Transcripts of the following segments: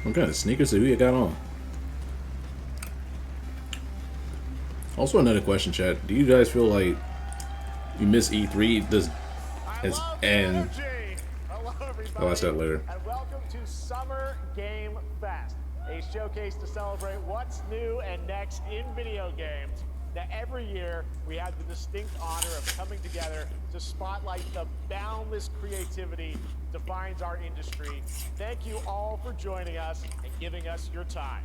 What kind of sneakers who you got on? Also, another question, chat. Do you guys feel like you miss E3? Does as and Hello, I'll ask that everybody, later. and welcome to Summer Game Fest, a showcase to celebrate what's new and next in video games. Now, every year, we have the distinct honor of coming together to spotlight the boundless creativity that defines our industry. Thank you all for joining us and giving us your time.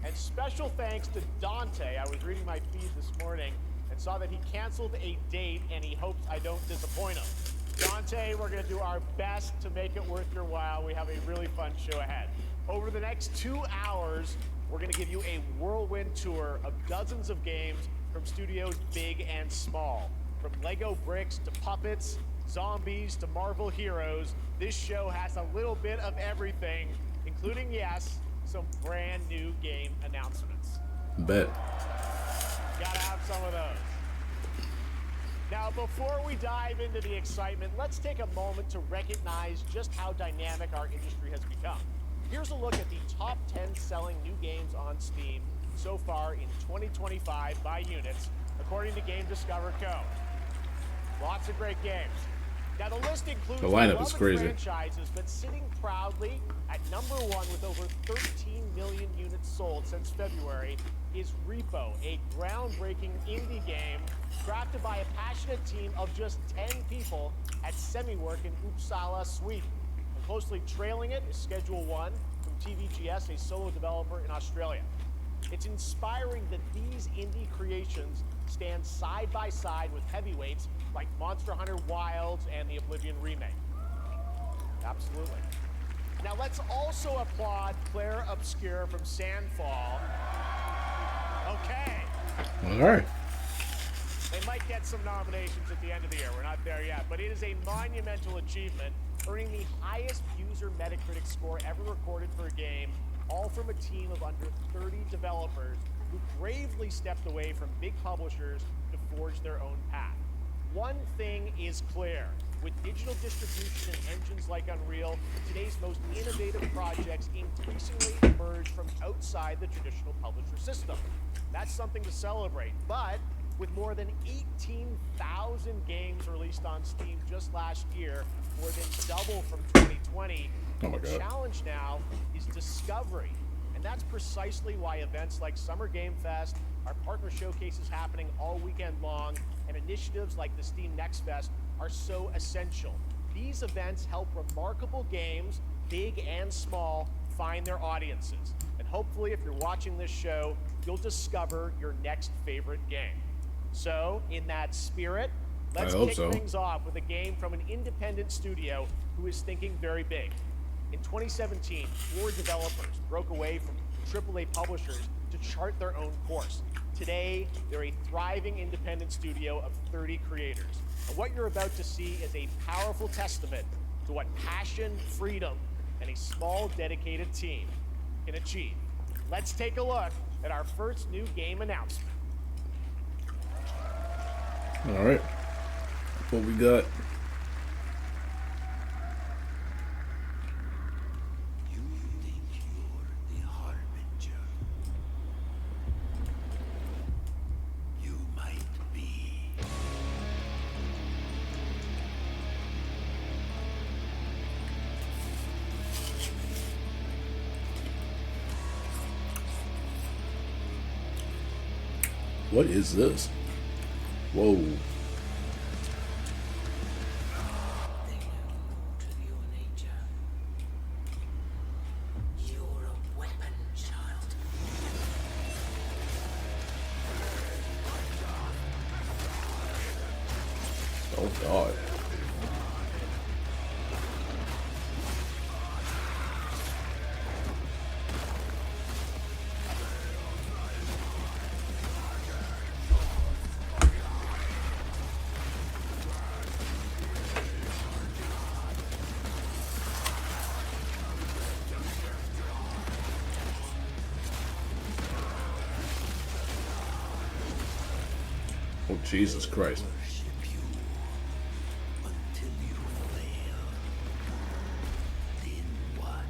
And special thanks to Dante. I was reading my feed this morning and saw that he canceled a date and he hopes I don't disappoint him. Dante, we're going to do our best to make it worth your while. We have a really fun show ahead. Over the next 2 hours, we're going to give you a whirlwind tour of dozens of games from studios big and small. From Lego bricks to puppets, zombies to Marvel heroes, this show has a little bit of everything, including, yes, some brand new game announcements. Bet. Gotta have some of those. Now, before we dive into the excitement, let's take a moment to recognize just how dynamic our industry has become. Here's a look at the top 10 selling new games on Steam so far in 2025 by units, according to Game Discover Co. Lots of great games. Now, the list includes The lineup is crazy. franchises, but sitting proudly at number 1 with over 13 million units sold since February is Repo, a groundbreaking indie game crafted by a passionate team of just 10 people at Semiwork in Uppsala, Sweden. And closely trailing it is Schedule 1 from TVGS, a solo developer in Australia. It's inspiring that these indie creations stand side by side with heavyweights like Monster Hunter Wilds and the Oblivion remake. Absolutely. Now let's also applaud Claire Obscure from Sandfall. Okay. All right. They might get some nominations at the end of the year. We're not there yet, but it is a monumental achievement, earning the highest user Metacritic score ever recorded for a game, all from a team of under 30 developers who bravely stepped away from big publishers to forge their own path. One thing is clear. With digital distribution and engines like Unreal, today's most innovative projects increasingly emerge from outside the traditional publisher system. That's something to celebrate, but with more than 18,000 games released on Steam just last year, more than double from 2020, the challenge now is discovery. And that's precisely why events like Summer Game Fest, our partner showcases happening all weekend long, and initiatives like the Steam Next Fest are so essential. These events help remarkable games, big and small, find their audiences. And hopefully, if you're watching this show, you'll discover your next favorite game. So, in that spirit, let's kick things off with a game from an independent studio who is thinking very big. In 2017, 4 developers broke away from AAA publishers to chart their own course. Today, they're a thriving independent studio of 30 creators. And what you're about to see is a powerful testament to what passion, freedom, and a small, dedicated team can achieve. Let's take a look at our first new game announcement. All right. What we got? You think you're the harbinger? You might be. What is this? Whoa. Oh God. Oh Jesus Christ. Until you fail. Then what?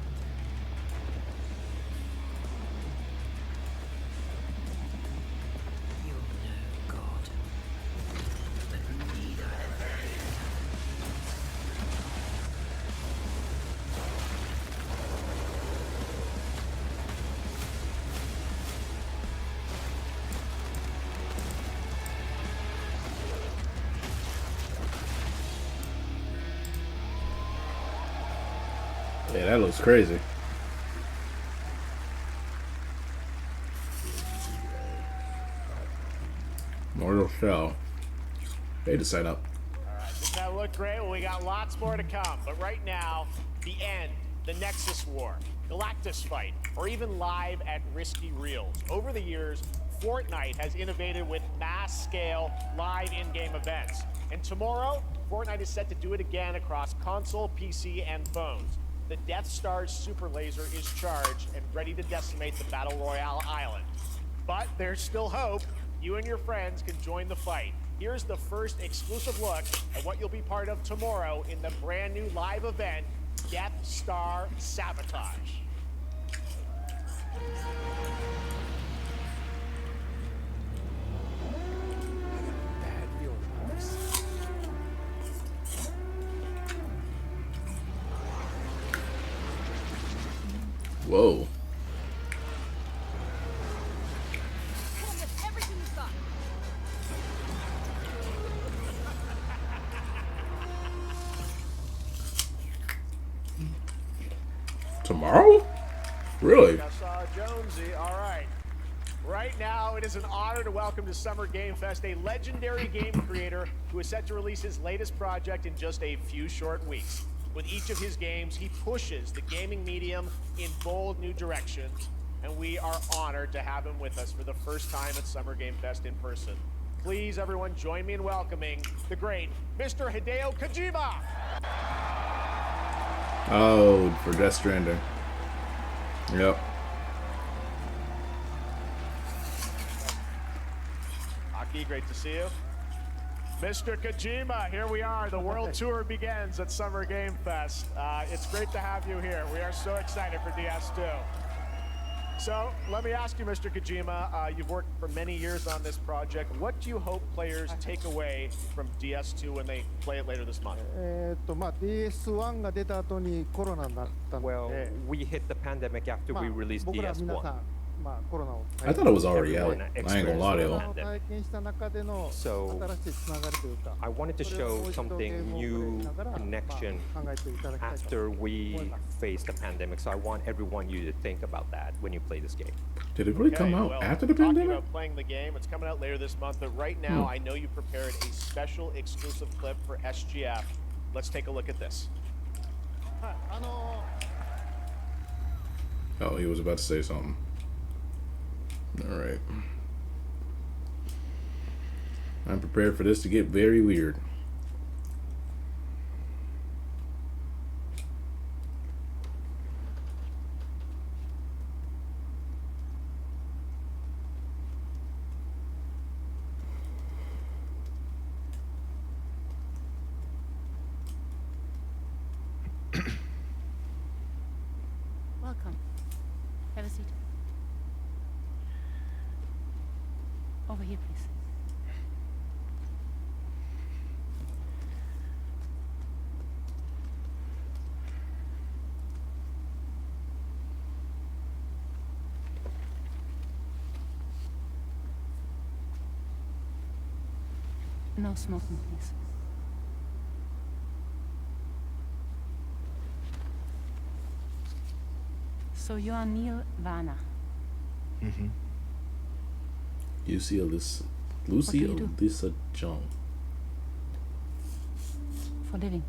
Yeah, that looks crazy. Mortal Shell. Pay to sign up. All right, doesn't that look great? Well, we got lots more to come. But right now, the end, the Nexus War, Galactus fight, or even live at Risky Reels. Over the years, Fortnite has innovated with mass-scale live in-game events. And tomorrow, Fortnite is set to do it again across console, PC, and phones. The Death Star's super laser is charged and ready to decimate the Battle Royale island. But there's still hope. You and your friends can join the fight. Here's the first exclusive look at what you'll be part of tomorrow in the brand new live event, Death Star Sabotage. Whoa. Tomorrow? Really? Jonesy, all right. Right now, it is an honor to welcome to Summer Game Fest a legendary game creator who is set to release his latest project in just a few short weeks. With each of his games, he pushes the gaming medium in bold new directions, and we are honored to have him with us for the first time at Summer Game Fest in person. Please, everyone, join me in welcoming the great Mr. Hideo Kojima! Oh, for Death Stranding. Yep. Aki, great to see you. Mr. Kojima, here we are. The world tour begins at Summer Game Fest. It's great to have you here. We are so excited for DS2. So let me ask you, Mr. Kojima, you've worked for many years on this project. What do you hope players take away from DS2 when they play it later this month? DS1 が出た後にコロナになったの Well, で、 we hit the pandemic after まあ we released 僕ら皆さ DS1. ん、まあ、コロナを I thought it was already out. Everyone I ain't gonna lie to コロ you. ナを体験した中での So, 新しいつながりというか、 I wanted to それを show もう一度ゲー something ムをプレイ new しながら、 connection まあ、考えていただきたいと after 思い we ます。 faced the pandemic. So I want everyone you to think about that when you play this game. Did it really come out well, after the talking pandemic? about playing the game, it's coming out later this month, but right now I know you prepared a special exclusive clip for SGF. Let's take a look at this. はい、Oh, he was about to say something. All right. I'm prepared for this to get very weird. Welcome. Have a seat. Over here, please. No smoking, please. So you are Neil Varner. Lucy Alyssa do? Alyssa Jung. For living.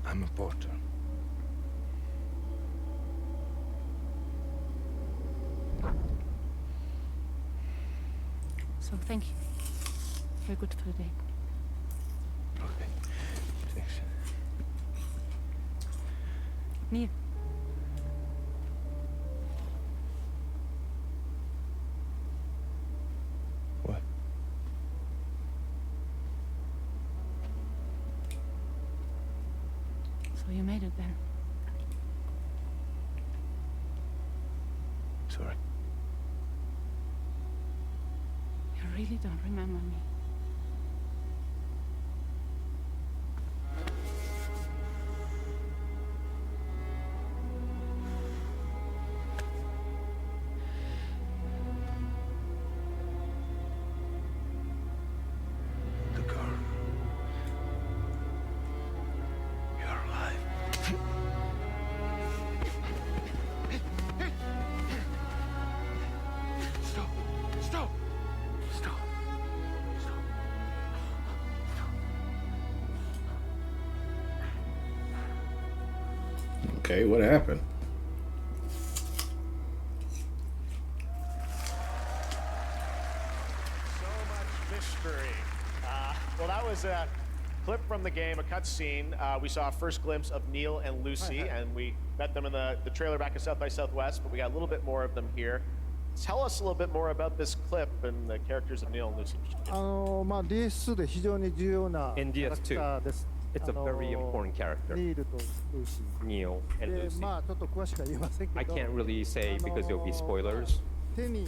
I'm a porter. So thank you. Very good for the day. Okay. Thanks. Neil. What? So you made it there. Sorry. You really don't remember me. The girl. Okay, what happened? So much mystery. Well, that was a clip from the game, a cutscene. We saw a first glimpse of Neil and Lucy, and we met them in the trailer back at South by Southwest, but we got a little bit more of them here. Tell us a little bit more about this clip and the characters of Neil and Lucy. DS2 で非常に重要な In キャラ DS2 クターです。 it's a very important character. ニールとルーシー。 Neil and で Lucy. まあちょっと詳しくは言えませんけ I ど、 can't really say because there'll be spoilers. 手に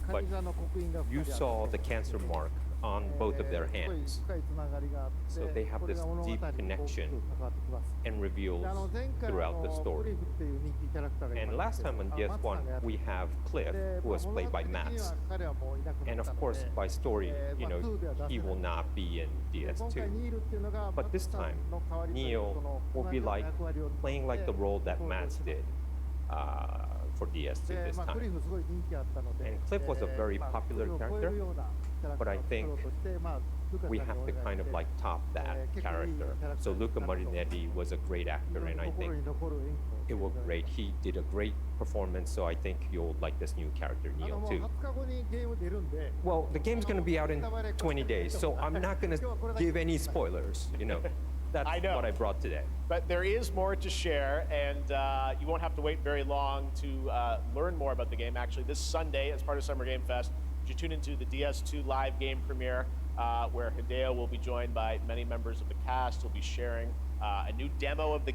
カニ座の刻印が You 2人あ saw って the cancer mark on both of their すごい hands 深いつながりがあって、 So they have これ this が物語に deep 大きく connection 関わってきます。 and reveals で前回 throughout the ク story. リフっていう人気キャラクターがい And まし last たけ time ど on マツさんがや DS1, って we have Cliff, で who was 物語 played by 的には Max. 彼はもういなくな And っ of たの course, で by story, you まあ know, 2では出せない he will not be in で今回 DS2. ニールっていうのが But マ this ツさん time, の代わりという Neil その will 同 be じような like 役割を playing like the role that 登場 Max します did for DS2 で this まあ、クリ time. フすごい人気あったので、 And Cliff was a very まあ popular クリフを超え character, るようなキャラク but ター I を作ろうとして、まあ、ルカ We さん have に to お願い kind し of て like top that character. So Luca Marinetti was a great actor, and I 心 think に残る演 it 技を was great. He did a great performance, so I think you'll like this new character, も Neil, う too. 20日後にゲーム出るんで、 Well, the game's going to be out in 20 days, so I'm not going to give any spoilers, you know. That's I know. what I brought today. But there is more to share, and you won't have to wait very long to learn more about the game. Actually, this Sunday, as part of Summer Game Fest, you tune into the DS2 live game premiere, where Hideo will be joined by many members of the cast. He'll be sharing a new demo of the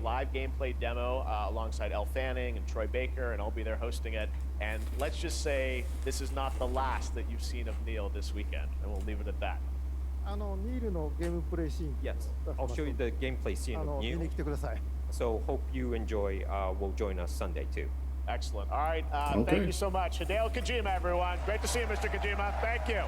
live gameplay demo, alongside Elle Fanning and Troy Baker, and I'll be there hosting it. And let's just say this is not the last that you've seen of Neil this weekend, and we'll leave it at that. ニールのゲームプレイシーン Yes, 出し I'll ます show you the gameplay scene of 見 Neil. に来てください。 So hope you enjoy. Will join us Sunday too. Excellent. All right. Okay. Thank you so much. Hideo Kojima, everyone. Great to see you, Mr. Kojima. Thank you.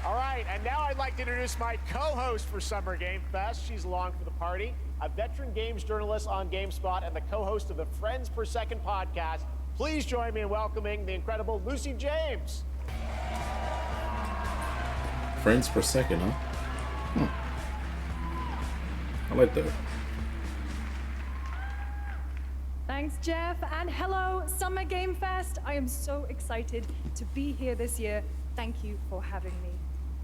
All right. And now I'd like to introduce my co-host for Summer Game Fest. She's along for the party, a veteran games journalist on GameSpot and the co-host of the Friends Per Second podcast. Please join me in welcoming the incredible Lucy James. Frames per second, huh? I like that. Thanks, Jeff, and hello, Summer Game Fest. I am so excited to be here this year. Thank you for having me.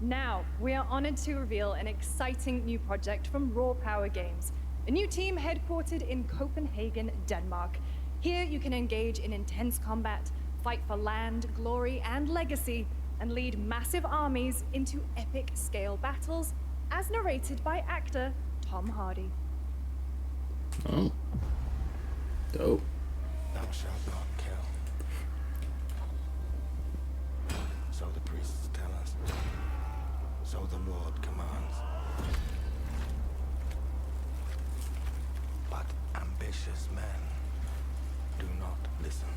Now, we are honored to reveal an exciting new project from Raw Power Games, a new team headquartered in Copenhagen, Denmark. Here, you can engage in intense combat, fight for land, glory, and legacy, and lead massive armies into epic scale battles, as narrated by actor Tom Hardy. Oh. Dope. Thou shalt not kill. So the priests tell us. So the Lord commands. But ambitious men do not listen.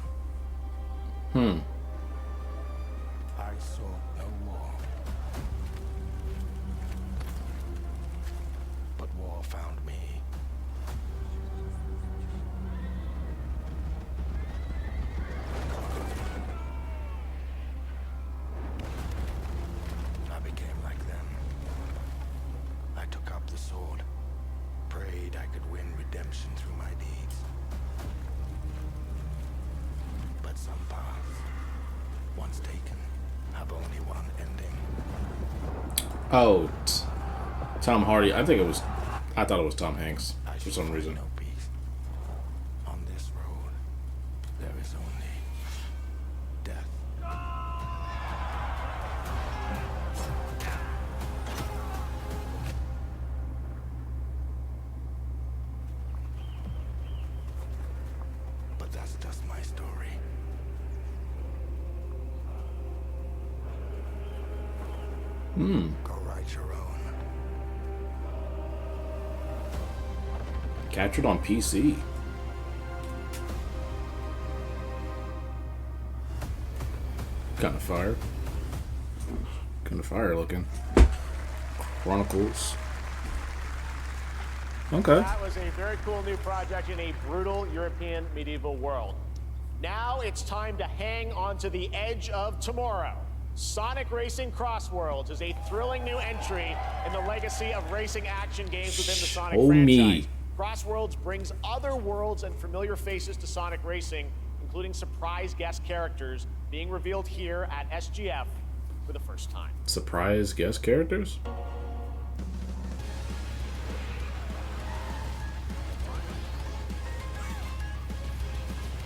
I saw no war. But war found me. I became like them. I took up the sword, prayed I could win redemption through my deeds. But some paths, once taken, have only one ending. Oh, Tom Hardy. I thought it was Tom Hanks I for shall some find reason. no peace. On this road, there is only death. But that's just my story. Go write your own. Captured on PC. Kind of fire. Kind of fire looking. Chronicles. Okay. That was a very cool new project in a brutal European medieval world. Now it's time to hang on to the edge of tomorrow. Sonic Racing Cross Worlds is a thrilling new entry in the legacy of racing action games within the Sonic Show franchise. me. Cross Worlds brings other worlds and familiar faces to Sonic Racing, including surprise guest characters being revealed here at SGF for the first time. Surprise guest characters?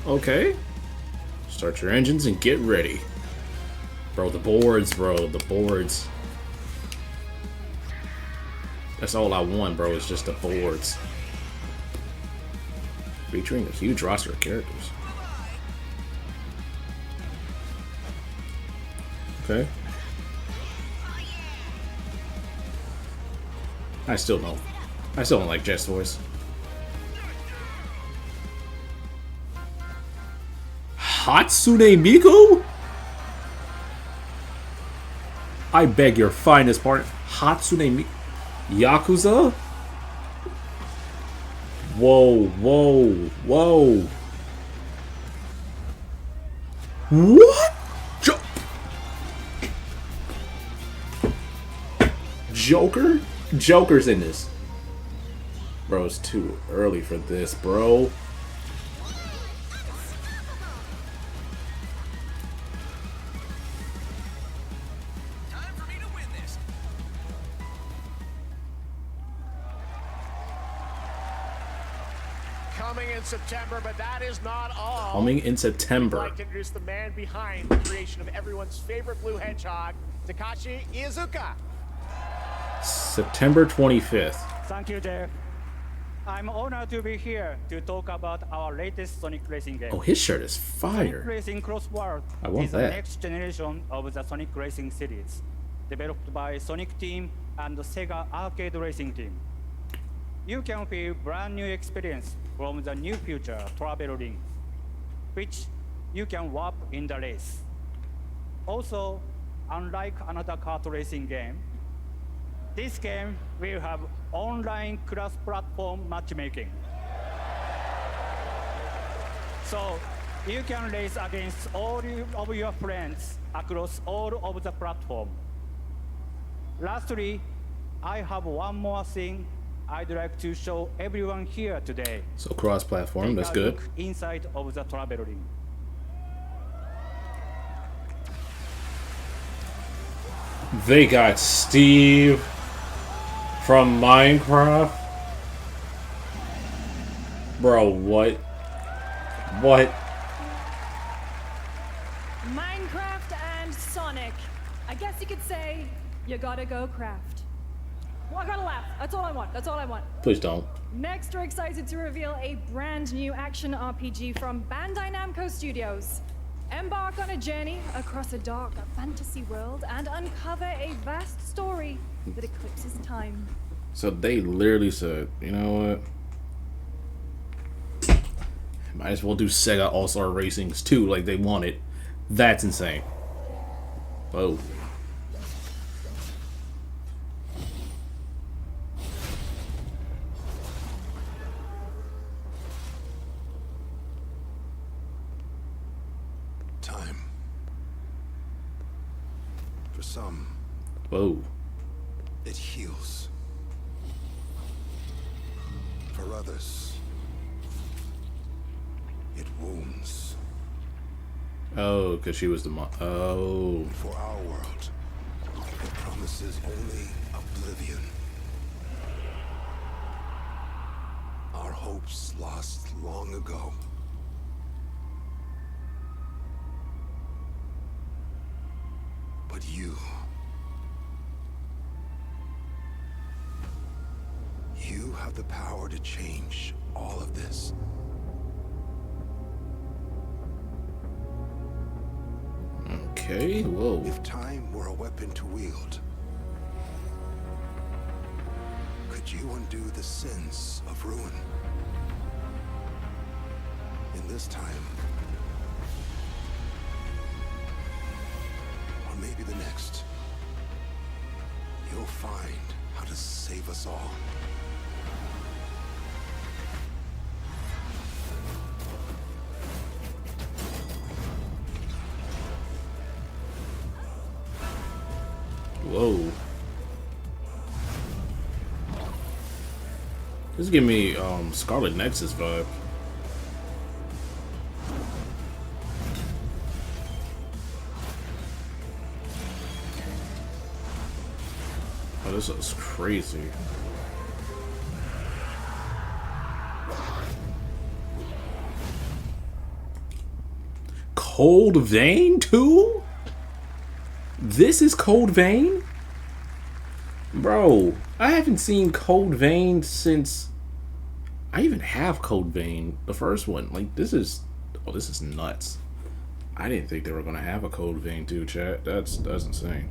Okay. Start your engines and get ready. Bro, the boards, bro. The boards. That's all I want, bro, is just the boards. Featuring a huge roster of characters. Okay. I still don't like Jet's voice. Hatsune Miku? I beg your finest pardon. Hatsune Miku? Yakuza? Whoa, whoa, whoa. What? Joker? Joker's in this. Bro, it's too early for this, bro. Coming in September, but that is not all. Coming in I'd September. like to introduce the man behind the creation of everyone's favorite blue hedgehog, Takashi Iizuka. September 25th. Thank you, Jeff. I'm honored to be here to talk about our latest Sonic Racing game. Oh, his shirt is Sonic fire. Racing Cross World I want is that. the next generation of the Sonic Racing series, developed by Sonic Team and the Sega Arcade Racing Team. You can feel brand new experience from the new future travel ring, which you can warp in the race. Also, unlike another kart racing game, this game will have online cross-platform matchmaking. So you can race against all of your friends across all of the platform. Lastly, I have one more thing I'd like to show everyone here today. So cross-platform, that's Take a good. look inside of the travel ring. They got Steve from Minecraft. Bro, what? What? Minecraft and Sonic. I guess you could say you gotta go craft. Well, I gotta laugh. That's all I want. That's all I want. Please don't. Next, we're excited to reveal a brand new action RPG from Bandai Namco Studios. Embark on a journey across a dark fantasy world and uncover a vast story that eclipses time. So they literally said, you know what? Might as well do Sega All-Star Racings too, like they wanted. That's insane. Whoa. Time. For some, Whoa. it heals. For others, it wounds. Oh, because she was the mom. Oh. For our world, it promises only oblivion. Our hopes lost long ago. But you have the power to change all of this. Okay, whoa. If time were a weapon to wield, could you undo the sins of ruin? In this time, or maybe the next, you'll find how to save us all. Whoa. This is giving me Scarlet Nexus vibe. Oh, this is crazy. Cold Vein too? This is Cold Vein? Bro, I haven't seen Cold Vein since I even have Cold Vein, the first one. Like, this is, oh, this is nuts. I didn't think they were gonna have a Cold Vein too, chat. That's insane.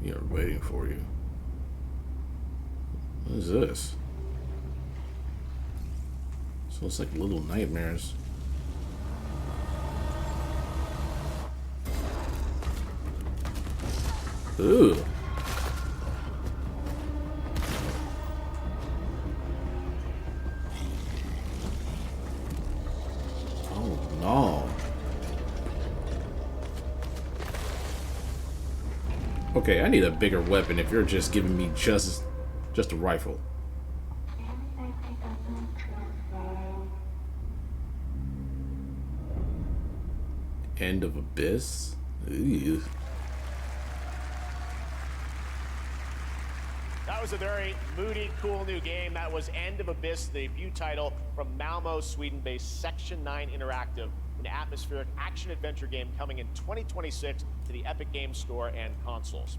We are waiting for you. What is this? So it's like Little Nightmares. Ooh. Oh no. Okay, I need a bigger weapon if you're just giving me just a rifle. End of Abyss? Ew. That was a very moody, cool new game. That was End of Abyss, the debut title from Malmo, Sweden-based Section 9 Interactive, an atmospheric action-adventure game coming in 2026 to the Epic Games Store and consoles.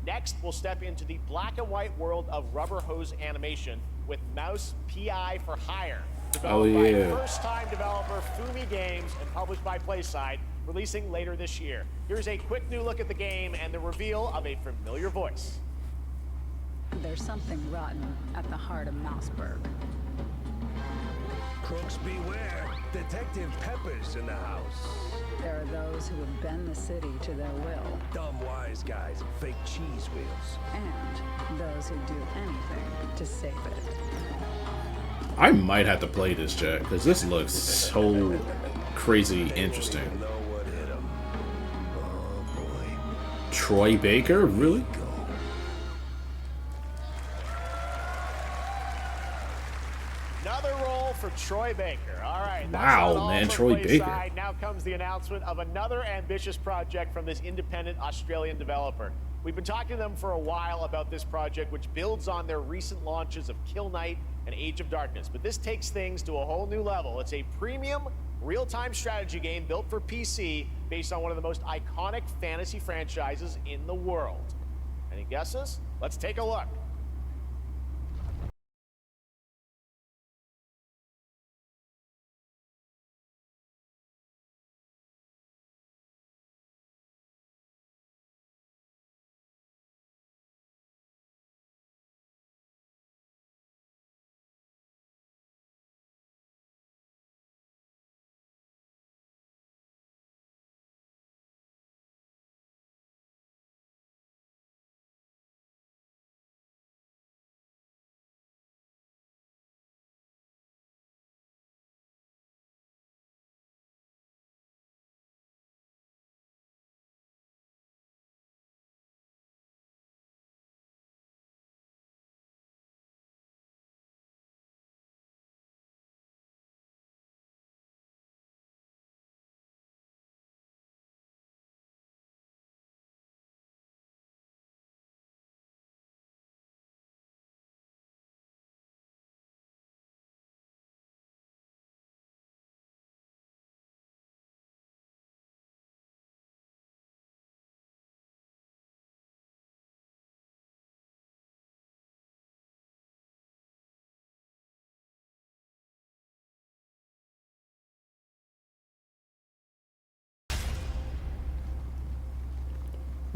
Next, we'll step into the black and white world of rubber hose animation with Mouse PI for Hire, developed by first-time developer Fumi Games and published by PlaySide, releasing later this year. Here's a quick new look at the game and the reveal of a familiar voice. There's something rotten at the heart of Mouseburg. Crooks beware. Detective Pepper's in the house. There are those who would bend the city to their will. Dumb wise guys and fake cheese wheels. And those who do anything to save it. I might have to play this, chat, because this looks so crazy interesting. Know what hit 'em. Oh boy. Troy Baker? Really? Another role for Troy Baker. All right. That's Wow, not all man, for Troy PlaySide. Baker. Now comes the announcement of another ambitious project from this independent Australian developer. We've been talking to them for a while about this project, which builds on their recent launches of Kill Knight and Age of Darkness. But this takes things to a whole new level. It's a premium, real-time strategy game built for PC based on one of the most iconic fantasy franchises in the world. Any guesses? Let's take a look.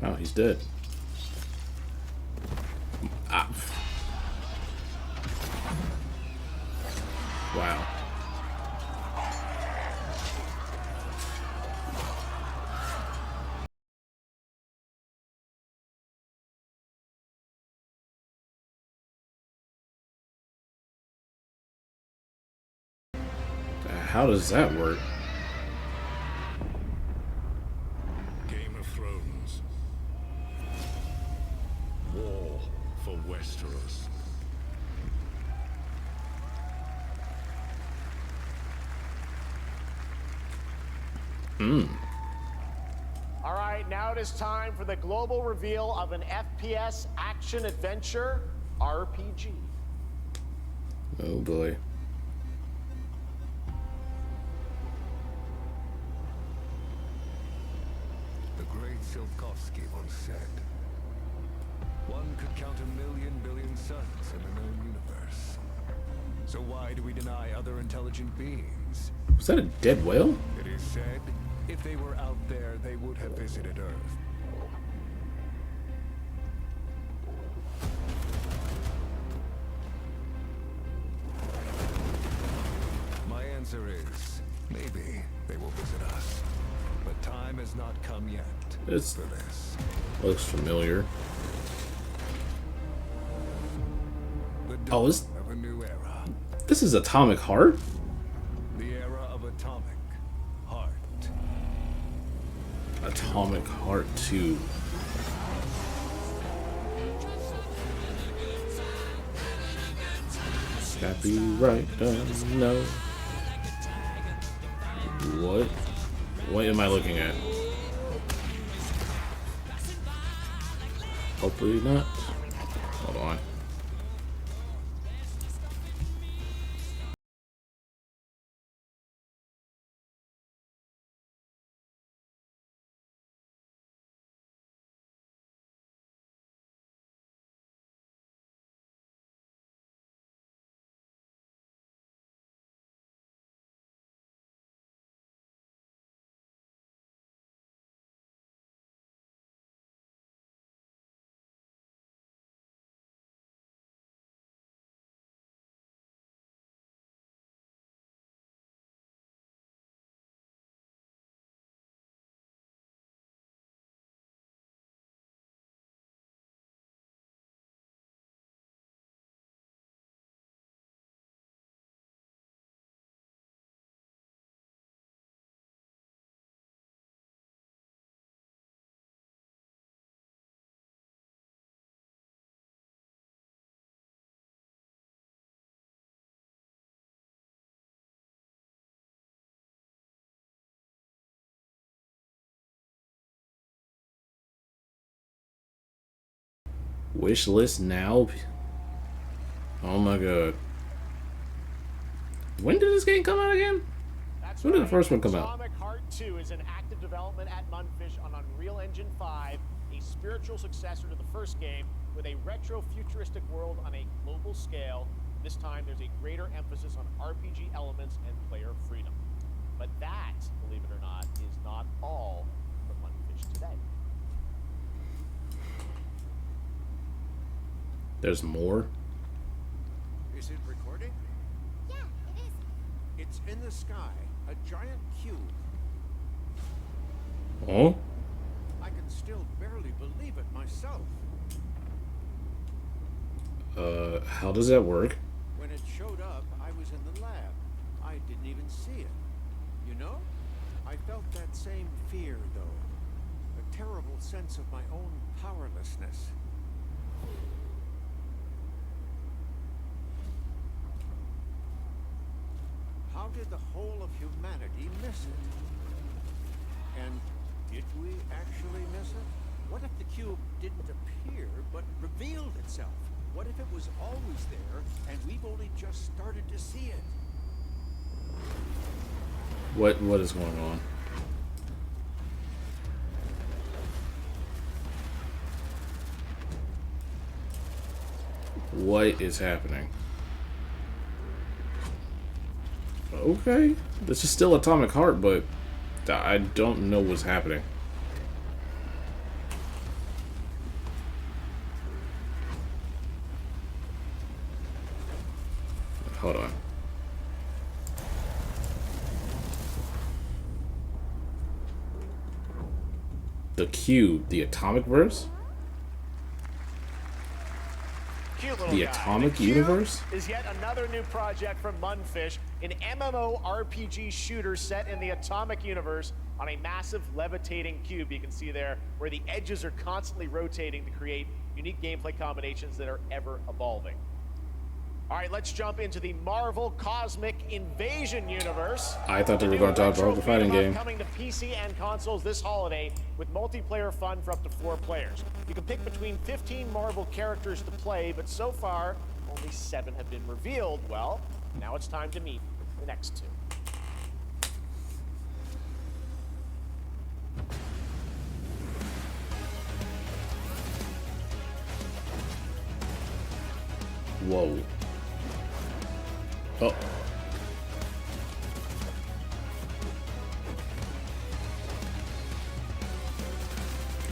Wow, he's dead. Ah. Wow. How does that work? Game of Thrones. War for Westeros. All right, now it is time for the global reveal of an FPS action adventure RPG. Oh boy. The great Silkovsky once said, one could count 1,000,000 billion suns in the known universe. So why do we deny other intelligent beings? Was that a dead whale? It is said, if they were out there, they would have visited Earth. My answer is, maybe they will visit us. But time has not come yet This for this. looks familiar. The Oh, dawn this of a new era. this is Atomic Heart? The era of Atomic Heart. Atomic Heart 2. Copyright done. No. What? What am I looking at? Hopefully not. Hold on. Wish list now? Oh my god. When did this game come out again? That's When did the right. first one come out? Atomic Heart 2 is in active development at Mundfish on Unreal Engine 5, a spiritual successor to the first game with a retro-futuristic world on a global scale. This time, there's a greater emphasis on RPG elements and player freedom. But that, believe it or not, is not all from Mundfish today. There's more? Is it recording? Yeah, it is. It's in the sky, a giant cube. Oh? I can still barely believe it myself. How does that work? When it showed up, I was in the lab. I didn't even see it. You know, I felt that same fear, though. A terrible sense of my own powerlessness. How did the whole of humanity miss it? And did we actually miss it? What if the cube didn't appear, but revealed itself? What if it was always there, and we've only just started to see it? What is going on? What is happening? Okay. This is still Atomic Heart, but I don't know what's happening. Hold on. The cube, the atomic verse? Cube cute little The guy. Atomic Cube Universe? is yet another new project from Munfish, an MMORPG shooter set in the Atomic Universe on a massive levitating cube. You can see there where the edges are constantly rotating to create unique gameplay combinations that are ever evolving. All right, let's jump into the Marvel Cosmic Invasion universe. I thought they were going to talk about the fighting game. Coming to PC and consoles this holiday with multiplayer fun for up to 4 players. You can pick between 15 Marvel characters to play, but so far only 7 have been revealed. Well, now it's time to meet the next 2. Whoa. Oh.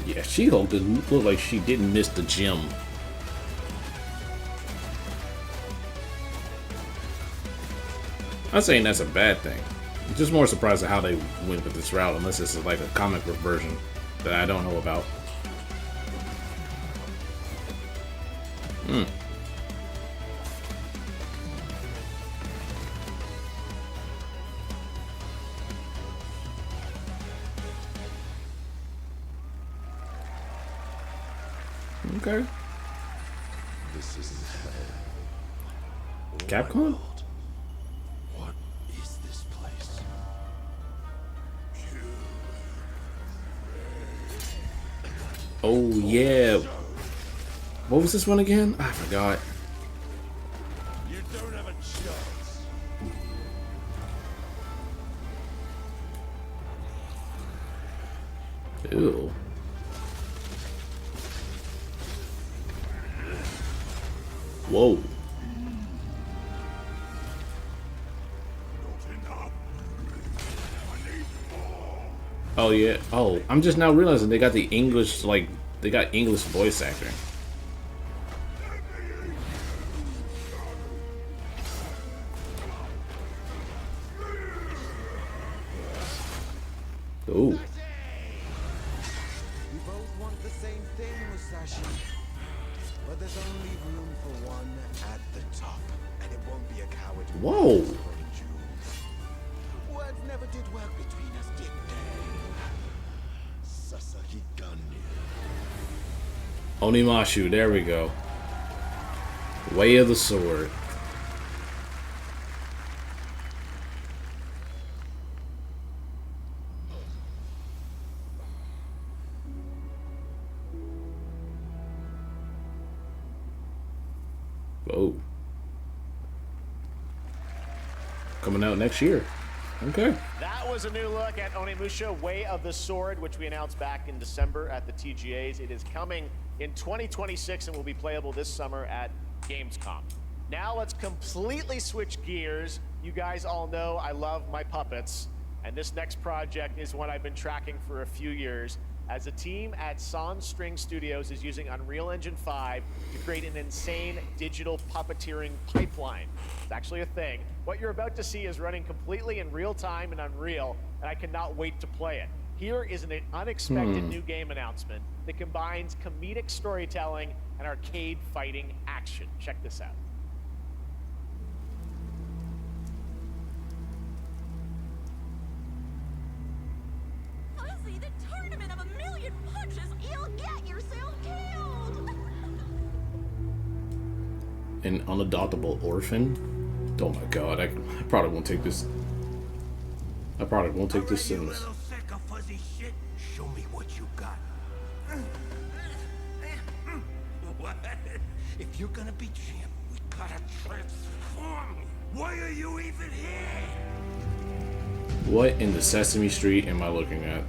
Yeah, She-Hulk didn't look like she didn't miss the gym. I'm not saying that's a bad thing. I'm just more surprised at how they went with this route, unless this is like a comic book version that I don't know about. Okay. This is Capcom? What is this place? Oh yeah. What was this one again? I forgot. You don't have a chance. Ew. Whoa. Oh yeah. Oh, I'm just now realizing they got the English, like, they got English voice acting. Ooh. We both want the same thing, Musashi. But there's only room for one at the top. And it won't be a coward. Whoa. Words never did work between us, did they? Sasaki Ganyu. Onimashu, there we go. Way of the Sword. Oh. Coming out next year. Okay. That was a new look at Onimusha Way of the Sword, which we announced back in December at the TGAs. It is coming in 2026 and will be playable this summer at Gamescom. Now let's completely switch gears. You guys all know I love my puppets, and this next project is one I've been tracking for a few years, as a team at Sans String Studios is using Unreal Engine 5 to create an insane digital puppeteering pipeline. It's actually a thing. What you're about to see is running completely in real time in Unreal, and I cannot wait to play it. Here is an unexpected new game announcement that combines comedic storytelling and arcade fighting action. Check this out. Fuzzy, the tournament of a million punches, you'll get yourself killed! An unadoptable orphan? Oh my god, I probably won't take this. I probably won't take this serious. Sack of fuzzy shit. Show me what you got. What? If you're gonna be champ, we gotta transform. Why are you even here? What in the Sesame Street am I looking at?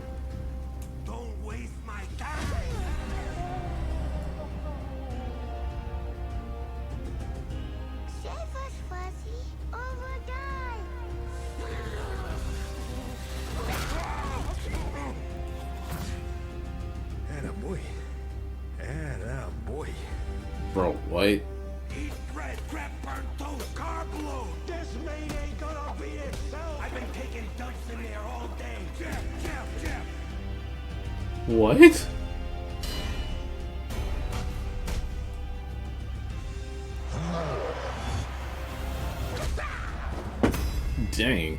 Don't waste my time. Save us, Fuzzy, or we'll die! Attaboy. Attaboy. Bro, what? Eat bread, grab burnt toast, carb load. This meat ain't gonna be itself. I've been taking dumps in there all day. Jeff. What? Dang.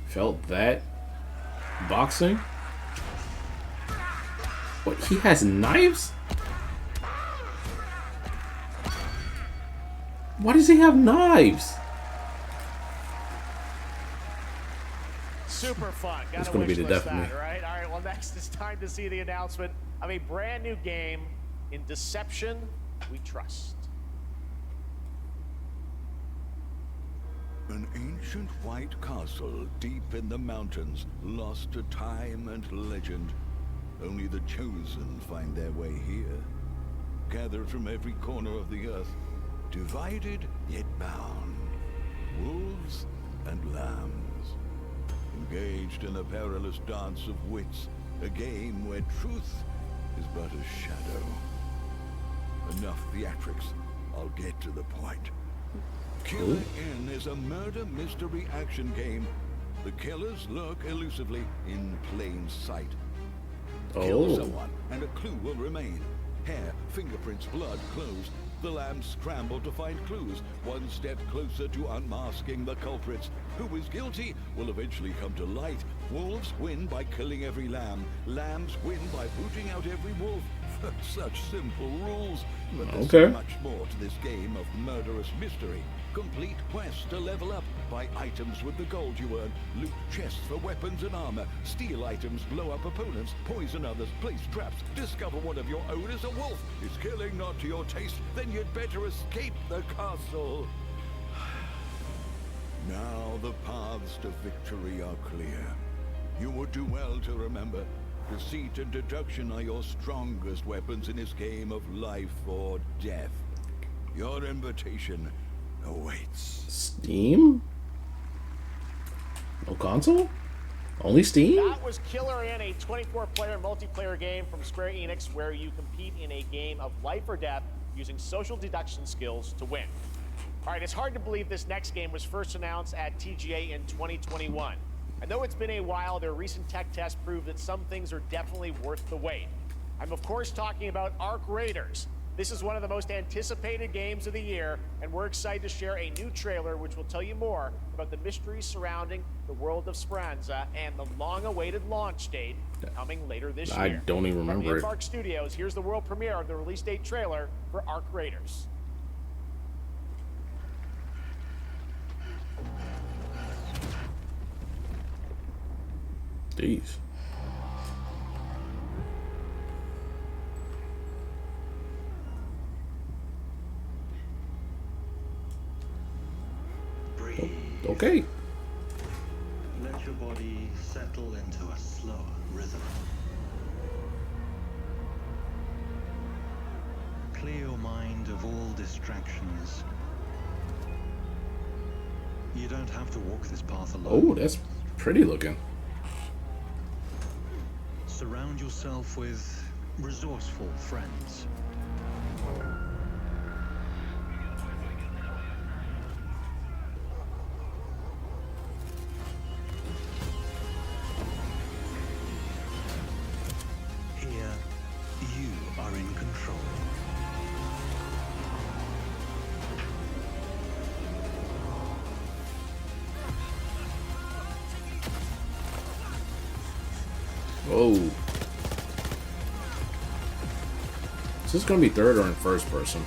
Felt that? Boxing? What, he has knives? Why does he have knives? Super fun. It's Gotta gonna be wish the list death of me. that, right? All right, well, next it's time to see the announcement of a brand new game in Deception We Trust. An ancient white castle deep in the mountains, lost to time and legend. Only the chosen find their way here. Gathered from every corner of the earth, divided yet bound. Wolves and lambs, engaged in a perilous dance of wits, a game where truth is but a shadow. Enough theatrics, I'll get to the point. Killer Inn is a murder mystery action game. The killers lurk elusively in plain sight. Kill someone, and a clue will remain. Hair, fingerprints, blood, clothes. The lambs scramble to find clues, one step closer to unmasking the culprits. Who is guilty will eventually come to light. Wolves win by killing every lamb. Lambs win by booting out every wolf. Such simple rules. But there's so much more to this game of murderous mystery. Complete quests to level up. Buy items with the gold you earn. Loot chests for weapons and armor. Steal items, blow up opponents, poison others, place traps. Discover one of your own is a wolf. Is killing not to your taste? Then you'd better escape the castle. Now the paths to victory are clear. You would do well to remember, deceit and deduction are your strongest weapons in this game of life or death. Your invitation awaits. Steam? No console? Only Steam? That was Killer Inn, a 24-player multiplayer game from Square Enix where you compete in a game of life or death using social deduction skills to win. All right, it's hard to believe this next game was first announced at TGA in 2021. I know it's been a while, their recent tech tests prove that some things are definitely worth the wait. I'm of course talking about Arc Raiders. This is one of the most anticipated games of the year, and we're excited to share a new trailer which will tell you more about the mysteries surrounding the world of Speranza and the long-awaited launch date coming later this year. I don't even remember From the it. Embark Studios, here's the world premiere of the release date trailer for Arc Raiders. Jeez. Breathe. Okay. Let your body settle into a slower rhythm. Clear your mind of all distractions. You don't have to walk this path alone. Oh, that's pretty looking. Surround yourself with resourceful friends. Here, you are in control. Oh. Is this gonna be third or in first person?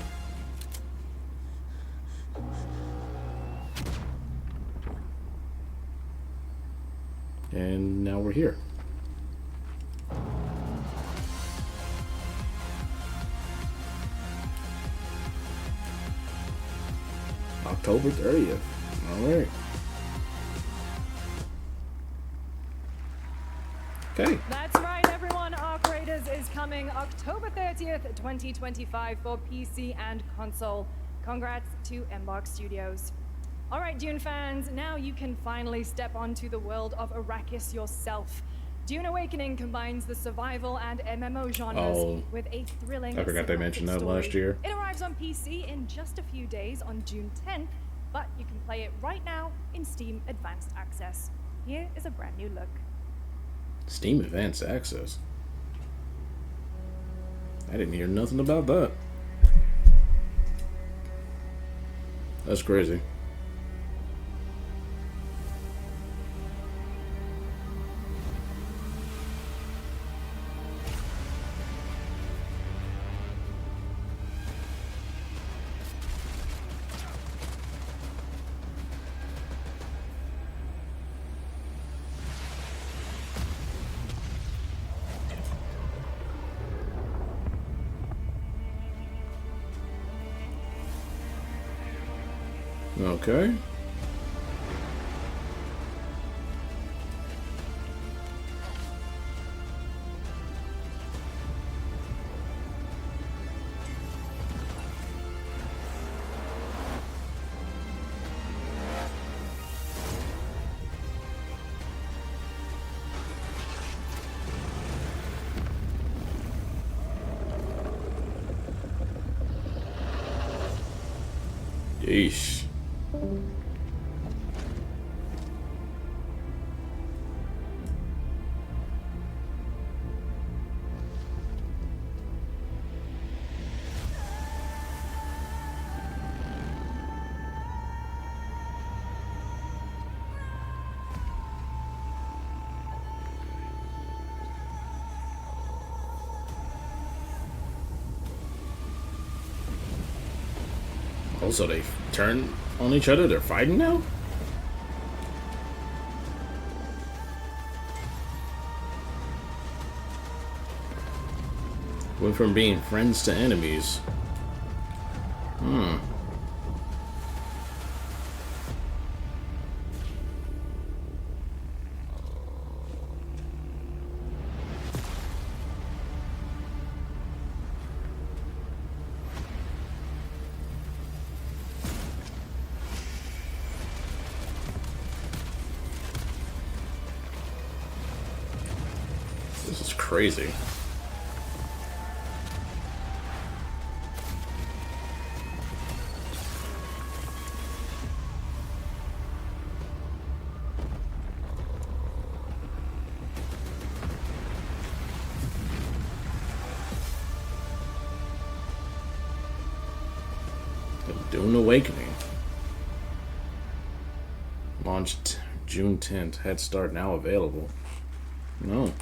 And now we're here. October 30th. Alright. Okay. That's right, everyone. Arc Raiders is coming October 30th, 2025 for PC and console. Congrats to Embark Studios. All right, Dune fans, now you can finally step onto the world of Arrakis yourself. Dune Awakening combines the survival and MMO genres with a thrilling I forgot they mentioned that last year. It arrives on PC in just a few days on June 10th, but you can play it right now in Steam Advanced Access. Here is a brand new look. Steam Advanced Access. I didn't hear nothing about that. That's crazy. Okay. Yeesh. Also, they turn on each other? They're fighting now? Went from being friends to enemies. Hmm. This is crazy. Dune Awakening. Launched June 10th. Head start now available. No.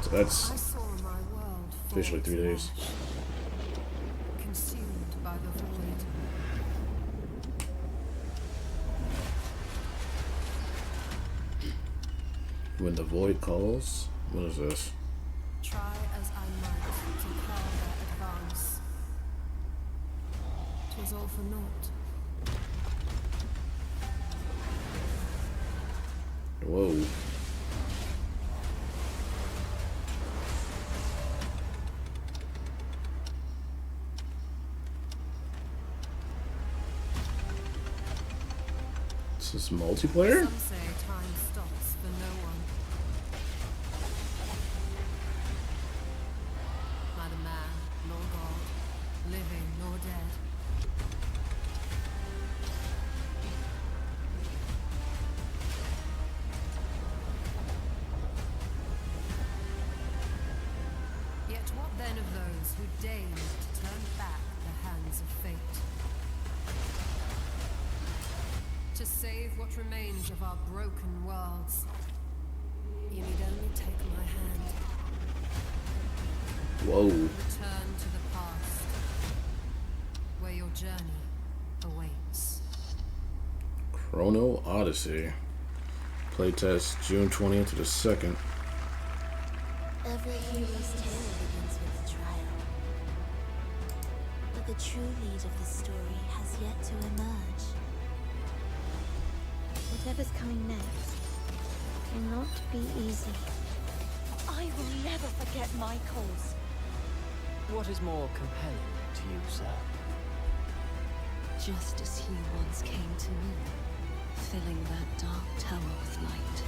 So that's officially 3 days. Consumed by the void. When the void calls. What is this? Try as I might to quell their advance. 'Twas all for naught. Whoa. This is multiplayer? Some say time stops for no one. Neither man nor God, living nor dead. Yet what then of those who deigned to turn back the hands of fate? To save what remains of our broken worlds, you need only take my hand. Whoa. Return to the past, where your journey awaits. Chrono Odyssey. Playtest June 20th to the 2nd. Every hero's tale begins with trial. But the true lead of the story has yet to emerge. Whatever's coming next will not be easy. I will never forget my cause. What is more compelling to you, sir? Just as he once came to me, filling that dark tower with light.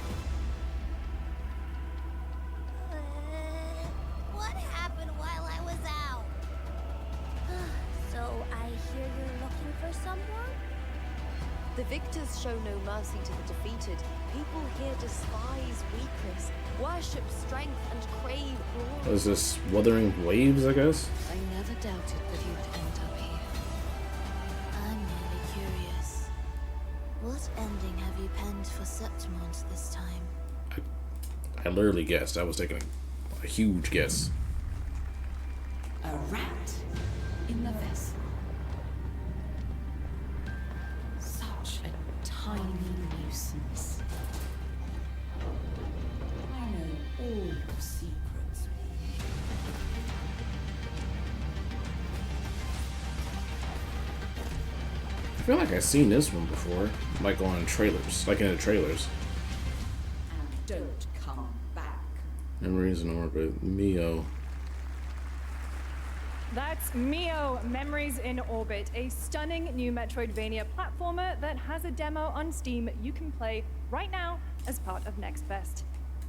What happened while I was out? So I hear you're looking for someone? The victors show no mercy to the defeated. People here despise weakness, worship strength, and crave glory. What is this? Wuthering Waves, I guess? I never doubted that you'd end up here. I'm merely curious. What ending have you penned for Septimont this time? I literally guessed. I was taking a huge guess. A rat in the vessel. Such a tiny nuisance. I know all your secrets. feel like I've seen this one before, like on trailers, like in the trailers. And don't come back. Memories in Orbit, Mio. That's Mio, Memories in Orbit, a stunning new Metroidvania platformer that has a demo on Steam you can play right now as part of Next Fest.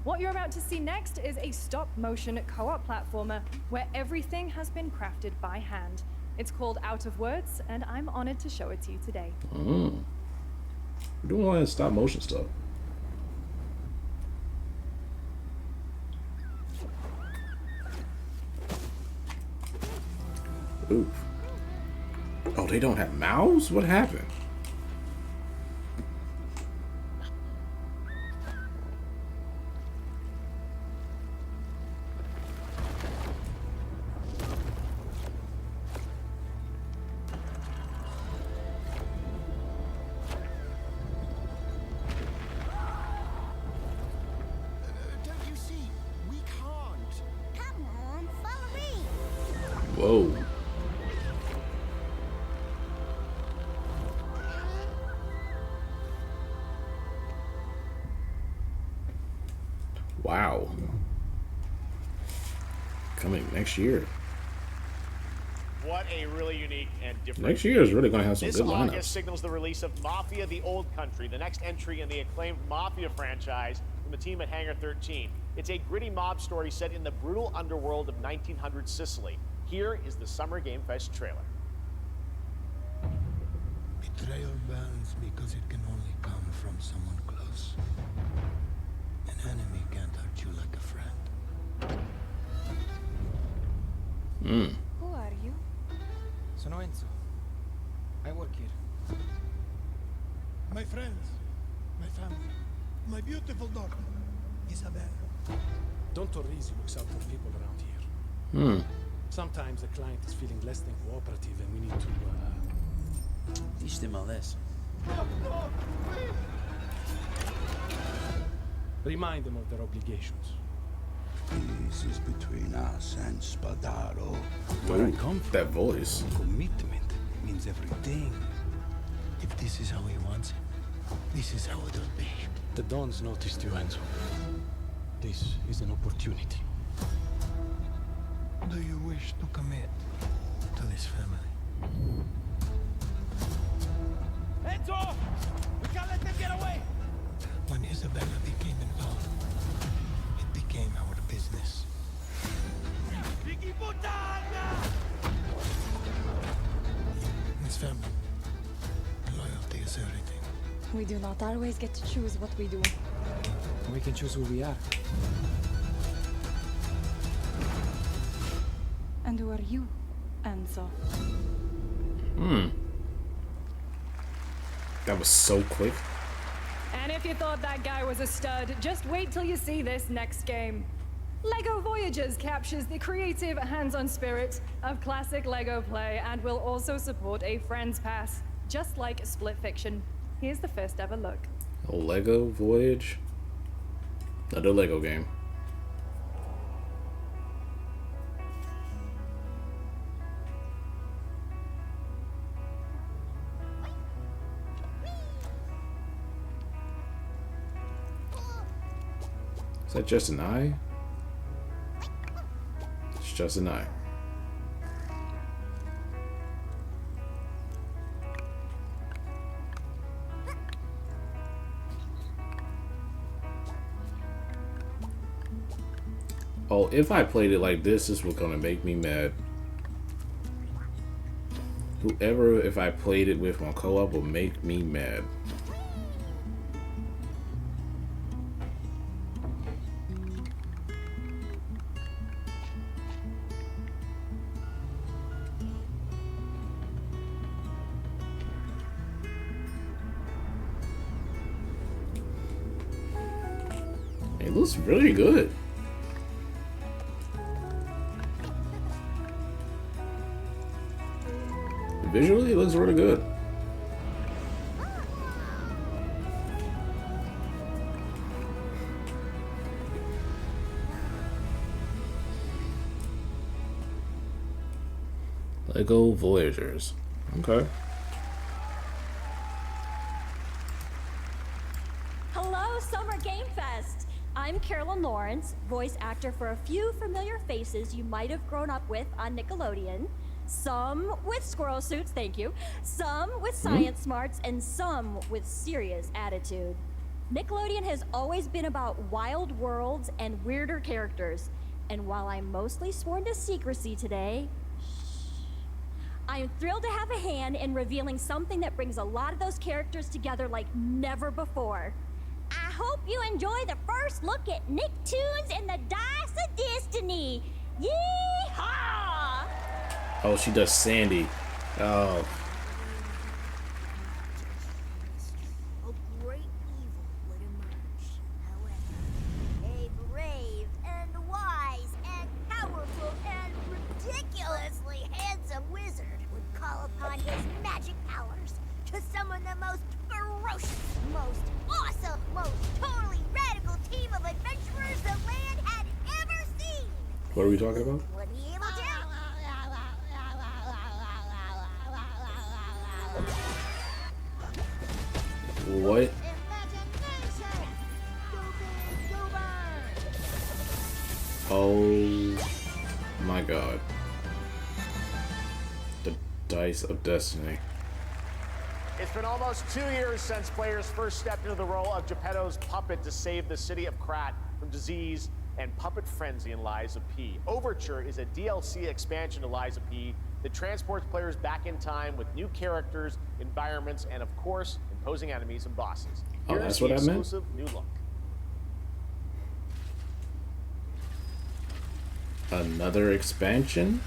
What you're about to see next is a stop-motion co-op platformer where everything has been crafted by hand. It's called Out of Words, and I'm honored to show it to you today. We're doing all that stop-motion stuff. Oof. Oh, they don't have mouths? What happened? Don't you see? We can't. Come on, follow me. Whoa. Wow. Coming next year. What a really unique and different. Next year is really going to have some This good August lineups. signals the release of Mafia: The Old Country, the next entry in the acclaimed Mafia franchise from the team at Hangar 13. It's a gritty mob story set in the brutal underworld of 1900 Sicily. Here is the Summer Game Fest trailer. Betrayal burns because it can only come from someone close. An enemy can't hurt you like a friend. Who are you? Sono Enzo. I work here. My friends, my family, my beautiful daughter, Isabel. Don Torrisi looks out for people around here. Hmm. Sometimes the client is feeling less than cooperative and we need to, Teach them a lesson. remind them of their obligations. This is between us and Spadaro. Where I come from, That voice. commitment means everything. If this is how he wants it, this is how it'll be. The Dons noticed you, Enzo. This is an opportunity. Do you wish to commit to this family? Enzo! We can't let them get away! When Isabella became involved, it became our business. This family, loyalty is everything. We do not always get to choose what we do. We can choose who we are. And who are you, Enzo? That was so quick. And if you thought that guy was a stud, just wait till you see this next game. LEGO Voyagers captures the creative, hands-on spirit of classic LEGO play and will also support a Friends Pass, just like Split Fiction. Here's the first ever look. A Lego Voyage. Another Lego game. Is that just an eye? It's just an eye. Oh, if I played it like this was gonna make me mad. Whoever, if I played it with on co-op, will make me mad. It looks really good. Visually, it looks really good. Lego Voyagers. Okay. I'm Carolyn Lawrence, voice actor for a few familiar faces you might have grown up with on Nickelodeon. Some with squirrel suits, thank you. Some with science smarts, and some with serious attitude. Nickelodeon has always been about wild worlds and weirder characters. And while I'm mostly sworn to secrecy today, I am thrilled to have a hand in revealing something that brings a lot of those characters together like never before. I hope you enjoy the first look at Nicktoons and the Dice of Destiny. Yee-haw! Oh, she does Sandy. Oh. A great evil would emerge. However, a brave and wise and powerful and ridiculously handsome wizard would call upon his magic powers to summon the most ferocious, most awesome, most totally radical team of adventurers the land had ever seen. What are we talking about? Would he able to? What? Oh my god. The Dice of Destiny. It's been almost 2 years since players first stepped into the role of Geppetto's puppet to save the city of Krat from disease and puppet frenzy in Lies of P. Overture is a DLC expansion to Lies of P that transports players back in time with new characters, environments, and of course, imposing enemies and bosses. Oh, Here's that's the what I meant? exclusive new look. Another expansion?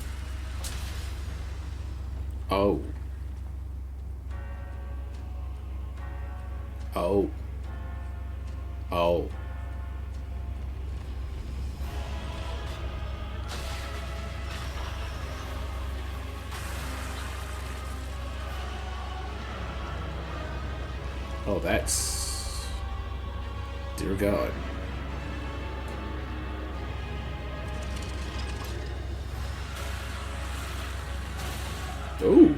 Oh. Oh. Oh. Oh, that's... Dear God. Oh.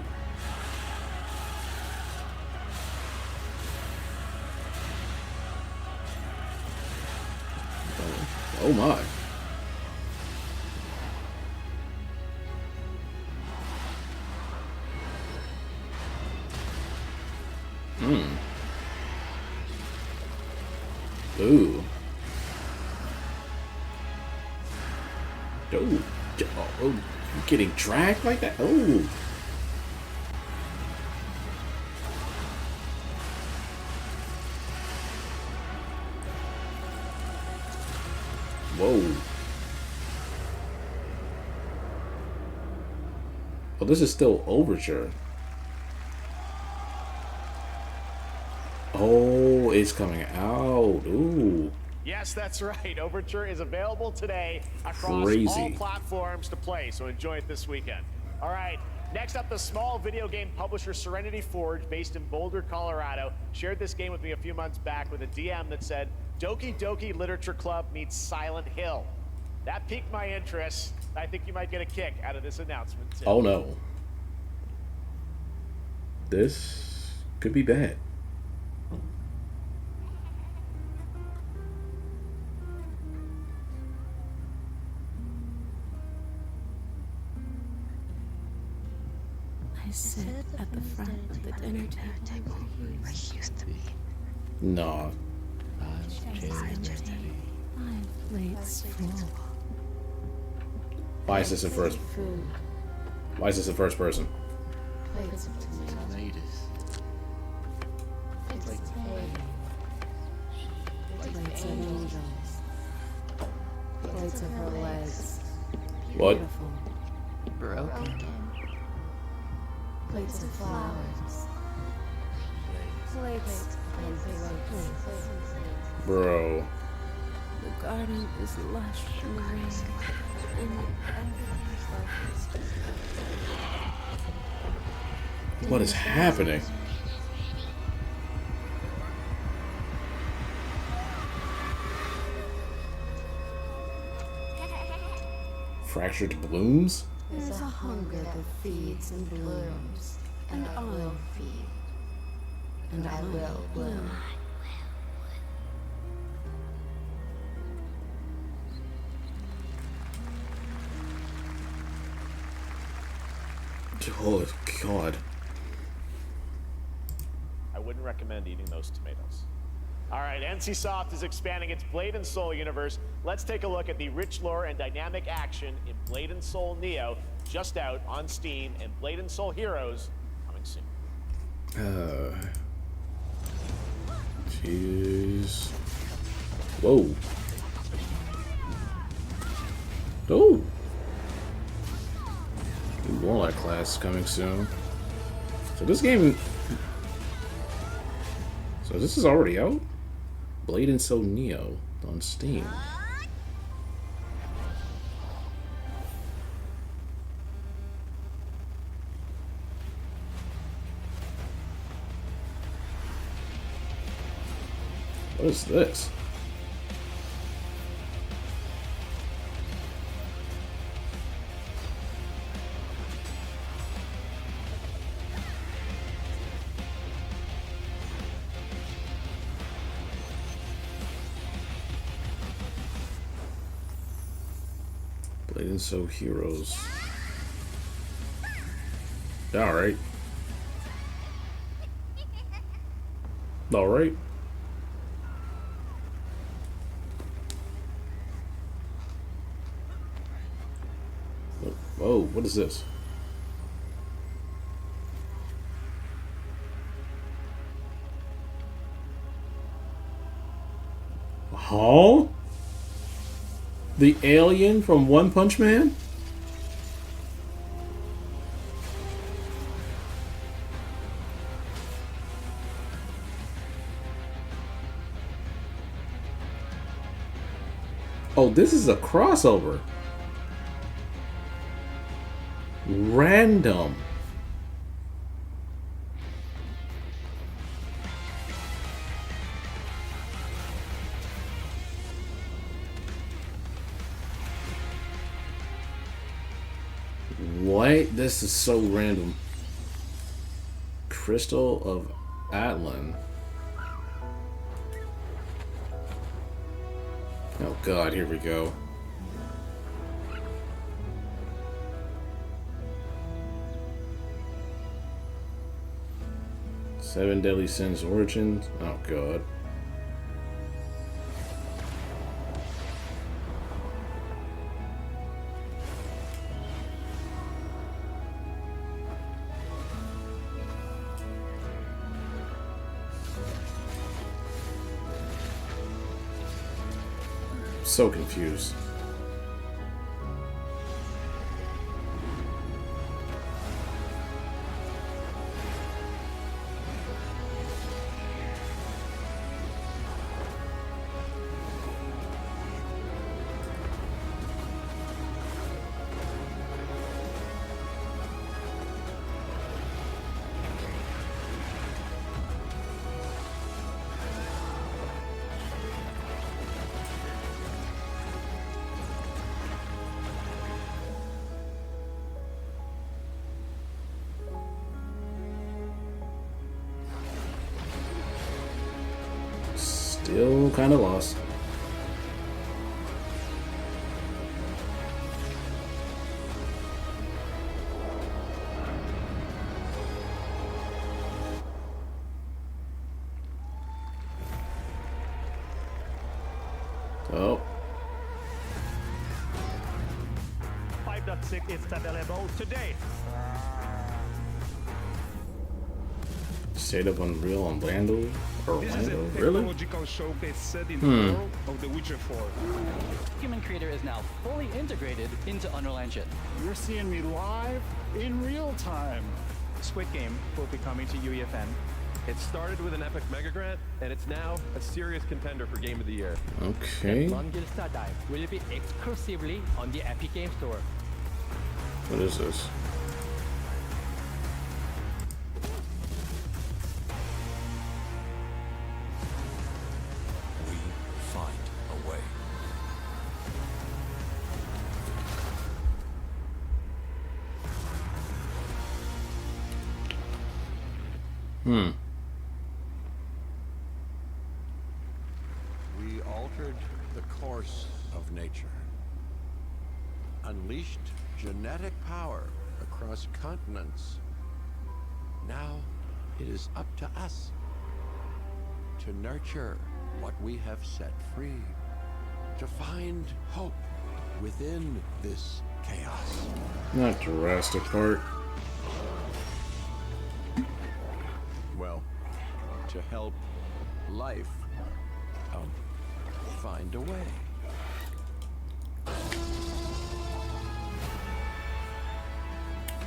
Oh my. Ooh. Oh. Oh, you getting dragged like that? Oh. Whoa. Oh, this is still Overture. Oh, it's coming out. Ooh. Yes, that's right. Overture is available today across all platforms to play, so enjoy it this weekend. All right, next up, the small video game publisher Serenity Forge, based in Boulder, Colorado, shared this game with me a few months back with a DM that said, Doki Doki Literature Club meets Silent Hill. That piqued my interest. I think you might get a kick out of this announcement, too. Oh, no. This could be bad. I sit at the front of the dinner table where he used to be. No. My plate's full. Why is this in first? Why is this in first person? Plates of tomatoes. Plates of hay. Plates of angels. Plates of her legs. What? Beautiful. Broken. Plates of flowers. Plates and plates. Bro. The garden is lush and green, and What is happening? Fractured blooms? there's a hunger that feeds and blooms, and I'll feed, and I will bloom. Oh God. I wouldn't recommend eating those tomatoes. All right, NCSoft is expanding its Blade and Soul universe. Let's take a look at the rich lore and dynamic action in Blade and Soul Neo, just out on Steam, and Blade and Soul Heroes coming soon. Jeez. Whoa. Oh. New Warlock class coming soon. So this game. So this is already out? Blade and Soul Neo on Steam. What is this? Blade and Soul Heroes. Alright. Alright. Whoa, what is this? Huh? The alien from One Punch Man? Oh, this is a crossover. Random. What? This is so random. Crystal of Atlan. Oh God, here we go. Seven Deadly Sins Origins. Oh God. So confused. Still kind of lost. Oh. 5.6 is available today. Stayed up Unreal on Orlando? This is a Really? technological showcase set in the world of The Witcher 4. Human Creator is now fully integrated into Unreal Engine. You're seeing me live in real time. Squid Game will be coming to UEFN. It started with an epic mega grant, and it's now a serious contender for Game of the Year. Okay. Longil Dive will be exclusively on the Epic Game Store. What is this? We find a way. We altered the course of nature, unleashed genetic power across continents. Now it is up to us to nurture what we have set free, to find hope within this chaos. Not Jurassic Park. Well, to help life find a way.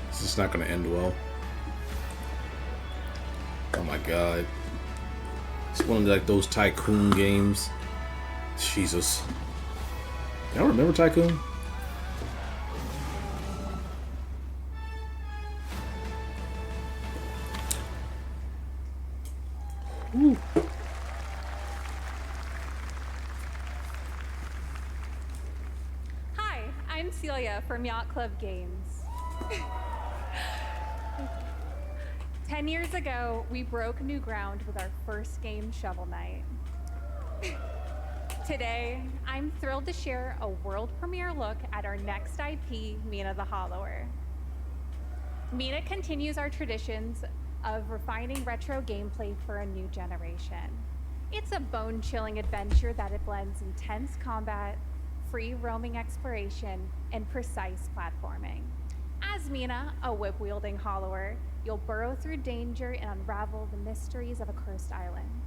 This is not gonna end well. Oh my god. It's one of like those Tycoon games. Jesus. Y'all remember Tycoon? Ooh. Hi, I'm Celia from Yacht Club Games. 10 years ago, we broke new ground with our first game, Shovel Knight. Today, I'm thrilled to share a world premiere look at our next IP, Mina the Hollower. Mina continues our traditions of refining retro gameplay for a new generation. It's a bone-chilling adventure that it blends intense combat, free roaming exploration, and precise platforming. As Mina, a whip-wielding hollower, you'll burrow through danger and unravel the mysteries of a cursed island.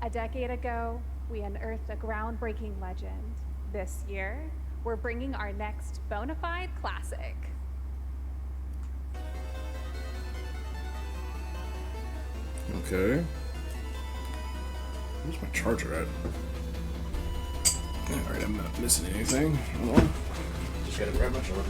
A decade ago, we unearthed a groundbreaking legend. This year, we're bringing our next bona fide classic. Okay. Where's my charger at? Alright, I'm not missing anything. Hold on. Just gotta grab my charger.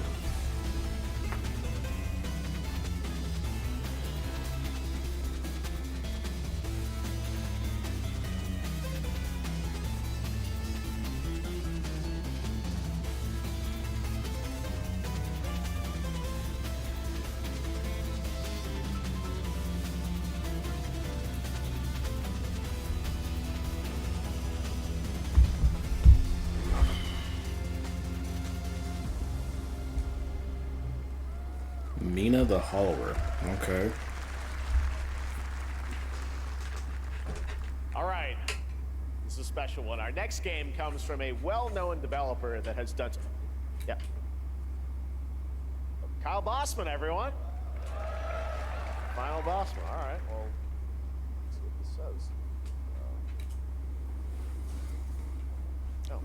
Mina the Hollower. Okay. All right. This is a special one. Our next game comes from a well-known developer that has done... Yeah. Kyle Bossman, everyone. Final Bossman. All right. Well, let's see what this says. Oh.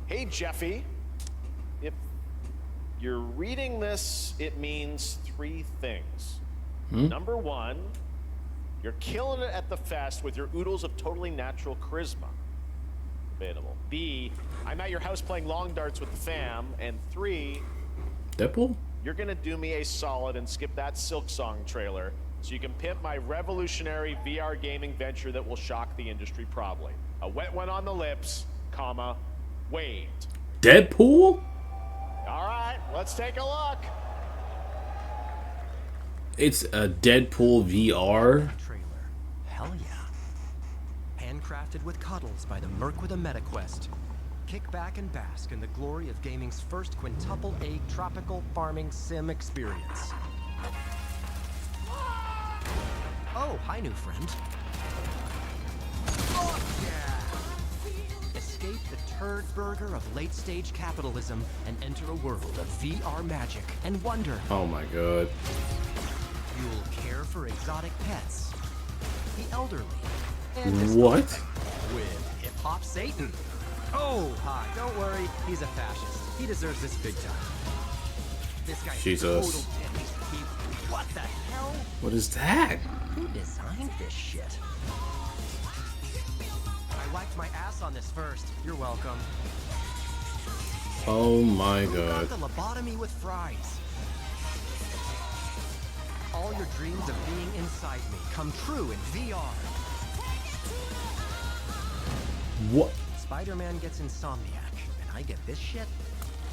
Hey, Jeffy. If you're reading this, it means three things. Number one, you're killing it at the fest with your oodles of totally natural charisma. Debatable. B, I'm at your house playing long darts with the fam. And three, Deadpool? you're gonna do me a solid and skip that Silk Song trailer so you can pimp my revolutionary VR gaming venture that will shock the industry probably. A wet one on the lips, comma, wait. Deadpool? All right, let's take a look. It's a Deadpool VR. Trailer. Hell yeah. Handcrafted with cuddles by the Merc with a MetaQuest. Kick back and bask in the glory of gaming's first quintuple A tropical farming sim experience. Oh, hi, new friend. Oh, yeah. Escape the turd burger of late-stage capitalism and enter a world of VR magic and wonder. Oh my god. You'll care for exotic pets, the elderly, and What? with hip-hop Satan. Oh, hi, don't worry, he's a fascist. He deserves this big time. This guy's Jesus. total What the hell? What is that? Who designed this shit? I wiped my ass on this first. You're welcome. Oh my Who god. got the lobotomy with fries? All your dreams of being inside me come true in VR. What? Spider-Man gets Insomniac, and I get this shit?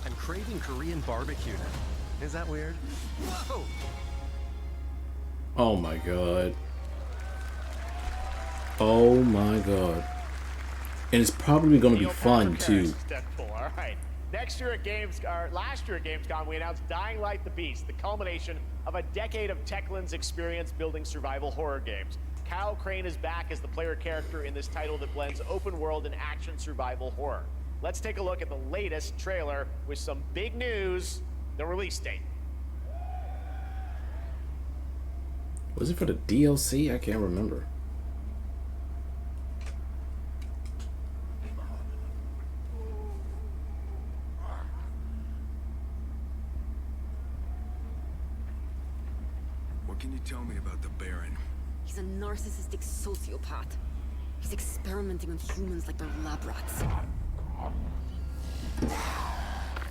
I'm craving Korean barbecue now. Is that weird? Whoa! Oh my god. Oh my god. And it's probably gonna be Neil fun Patrick too. Harris is Deadpool. All right. Last year at Gamescom, we announced Dying Light the Beast, the culmination of a decade of Techland's experience building survival horror games. Kyle Crane is back as the player character in this title that blends open world and action survival horror. Let's take a look at the latest trailer with some big news, the release date. Was it for the DLC? I can't remember. What can you tell me about the Baron? He's a narcissistic sociopath. He's experimenting on humans like they're lab rats.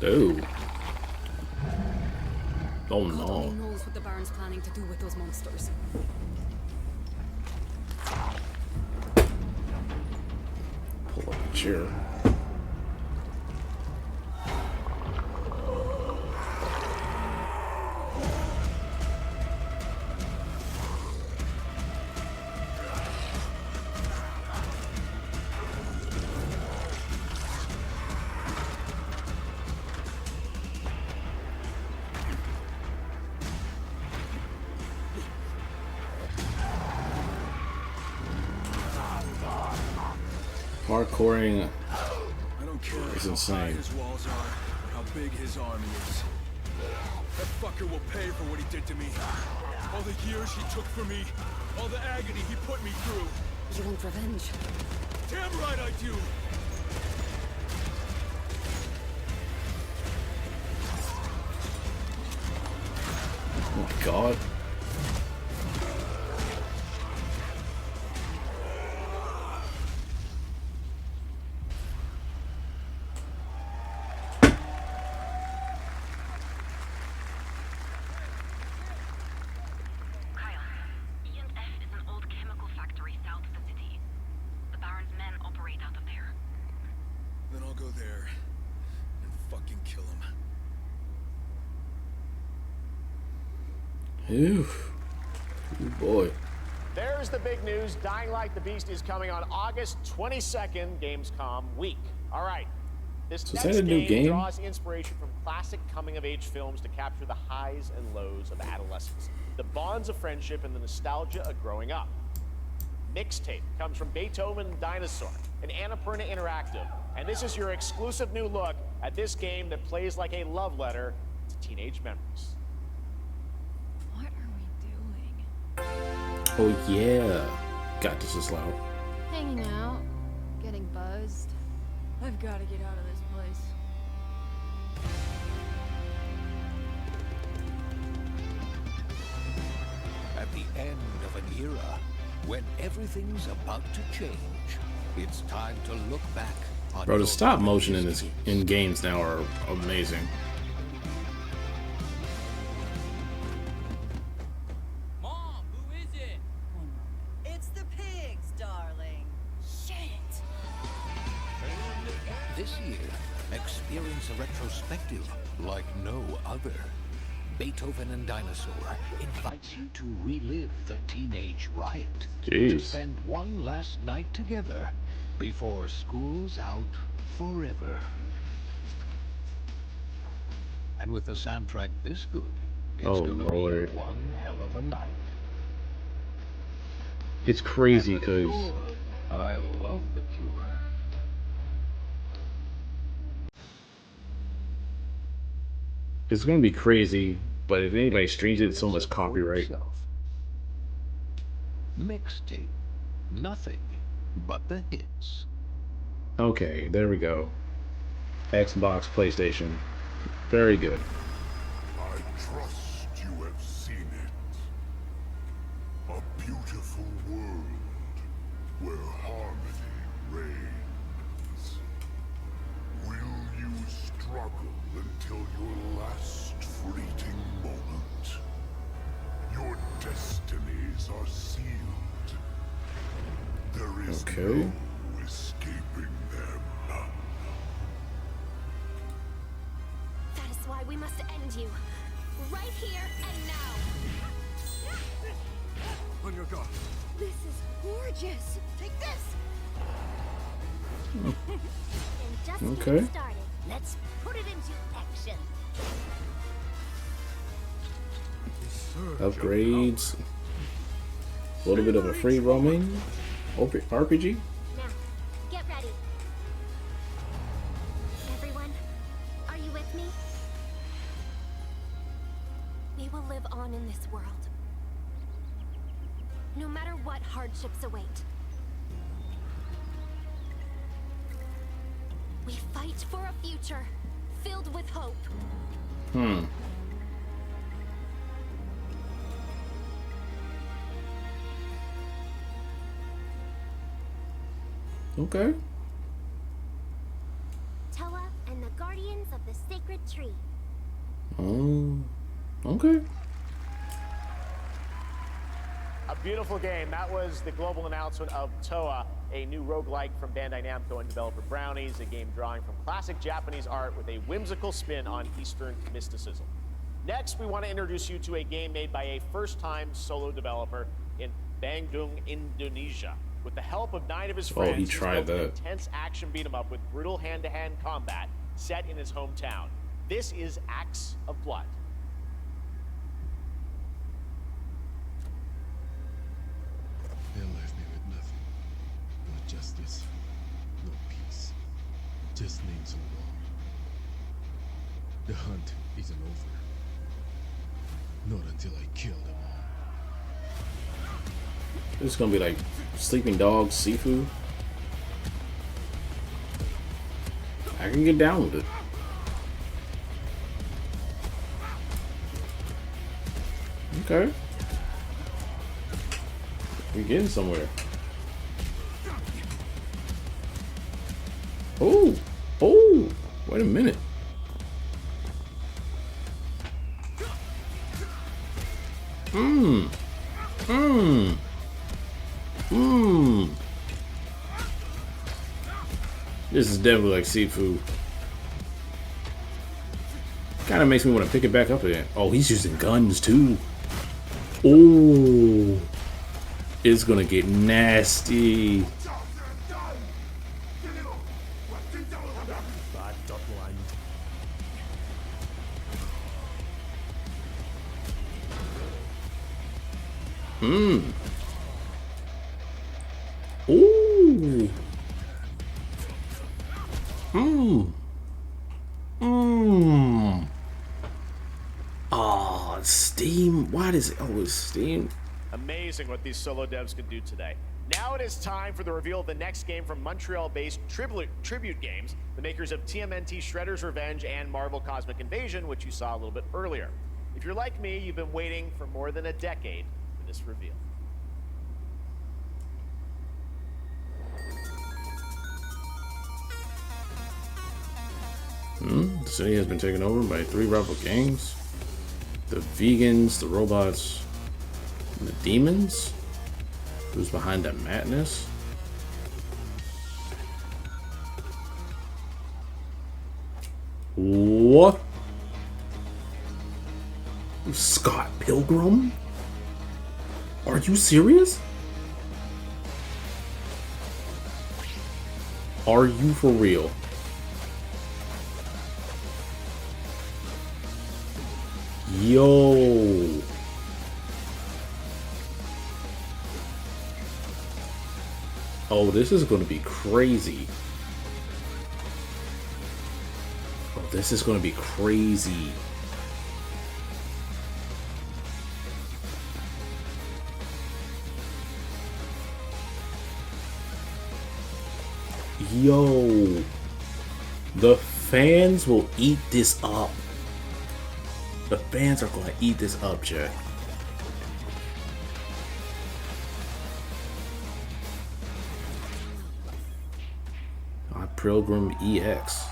Oh. Oh God no. only knows what the Baron's planning to do with those monsters. Pull up a chair. Parkouring I don't care is how high insane. his walls are or how big his army is. That fucker will pay for what he did to me. All the years he took from me, all the agony he put me through. You want revenge? Damn right I do! Oh my god. Then I'll go there and fucking kill him. Oof. Oh boy. There's the big news. Dying Light the Beast is coming on August 22nd, Gamescom week. All right. This So is next that a new game? draws inspiration from classic coming-of-age films to capture the highs and lows of adolescence, the bonds of friendship, and the nostalgia of growing up. Mixtape comes from Beethoven and Dinosaur, an Annapurna Interactive, and this is your exclusive new look at this game that plays like a love letter to teenage memories. What are we doing? Oh yeah. God, this is loud. Hanging out, getting buzzed. I've got to get out of this place. At the end of an era, when everything's about to change, it's time to look back on Bro, the your stop motion in games now are amazing. Mom, who is it? It's the pigs, darling. Shit! This year, experience a retrospective like no other. Beethoven and Dinosaur invites you to relive the teenage riot. To Jeez. spend one last night together before school's out forever. And with a soundtrack this good, it's Oh gonna Lord. be one hell of a night. It's crazy And The because Cure. I love The Cure. it's gonna be crazy, but if anybody streams it, it's so much copyright. Mixtape. Nothing but the hits. Okay, there we go. Xbox, PlayStation. Very good. I trust you have seen it. A beautiful world where harmony reigns. Will you struggle until your last fleeting moment? Your destinies are sealed. There is Okay. no escaping them. That is why we must end you. Right here and now. On your guard. This is gorgeous. Take this. And just Okay. getting started. Let's put it into action. Upgrades. A little bit of a free roaming RPG. Now, get ready. Everyone, are you with me? We will live on in this world. No matter what hardships await. We fight for a future filled with hope. Okay. Toa and the Guardians of the Sacred Tree. Okay. A beautiful game. That was the global announcement of Toa, a new roguelike from Bandai Namco and developer Brownies, a game drawing from classic Japanese art with a whimsical spin on Eastern mysticism. Next, we want to introduce you to a game made by a first-time solo developer in Bandung, Indonesia. With the help of 9 of his friends, he tried he's built an that. intense action beat-em-up with brutal hand-to-hand combat set in his hometown. This is Acts of Blood. They left me with nothing. No justice, no peace. Just names of war. The hunt isn't over. Not until I kill them all. This is gonna be like sleeping dogs, seafood. I can get down with it. Okay. We're getting somewhere. Oh! Oh! Wait a minute. This is definitely like seafood. Kind of makes me want to pick it back up again. Oh, he's using guns too. Oh, it's gonna get nasty. Ooh. Oh, Steam. Why does it always Steam? Amazing what these solo devs can do today. Now it is time for the reveal of the next game from Montreal-based Tribute Games, the makers of TMNT Shredder's Revenge and Marvel Cosmic Invasion, which you saw a little bit earlier. If you're like me, you've been waiting for more than a decade for this reveal. The city has been taken over by 3 rival gangs. The vegans, the robots, and the demons. Who's behind that madness? What? Scott Pilgrim? Are you serious? Are you for real? Yo. Oh, this is going to be crazy. Oh, this is going to be crazy. Yo. The fans will eat this up. The fans are going to eat this up, Jack. Pilgrim EX.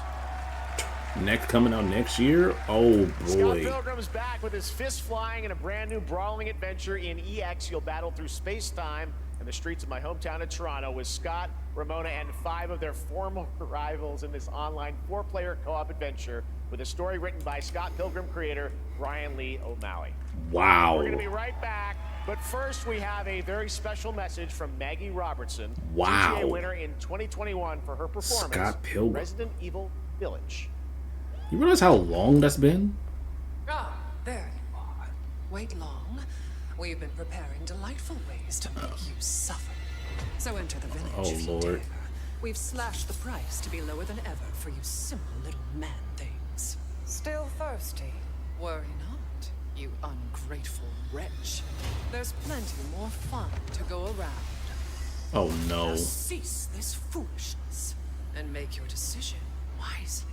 Coming out next year? Oh boy. Scott Pilgrim's back with his fist flying in a brand new brawling adventure in EX. You'll battle through space-time and the streets of my hometown of Toronto with Scott, Ramona, and 5 of their former rivals in this online 4-player co-op adventure with a story written by Scott Pilgrim creator Brian Lee O'Malley. Wow. We're going to be right back, but first we have a very special message from Maggie Robertson, wow. GTA winner in 2021 for her performance Scott Pilgrim. Resident Evil Village. You realize how long that's been? Ah, there you are. Wait long. We've been preparing delightful ways to make you suffer. So enter the village Oh, if you Lord. dare. We've slashed the price to be lower than ever for you simple little man things. Still thirsty? Worry not, you ungrateful wretch. There's plenty more fun to go around. Oh no. Now cease this foolishness and make your decision wisely.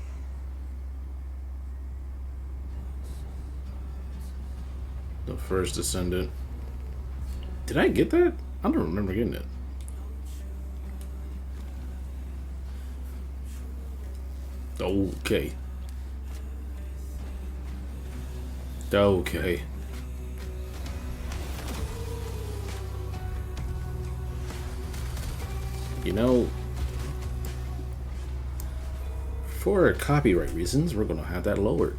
The first descendant. Did I get that? I don't remember getting it. Okay. Okay. You know, for copyright reasons, we're gonna have that lowered.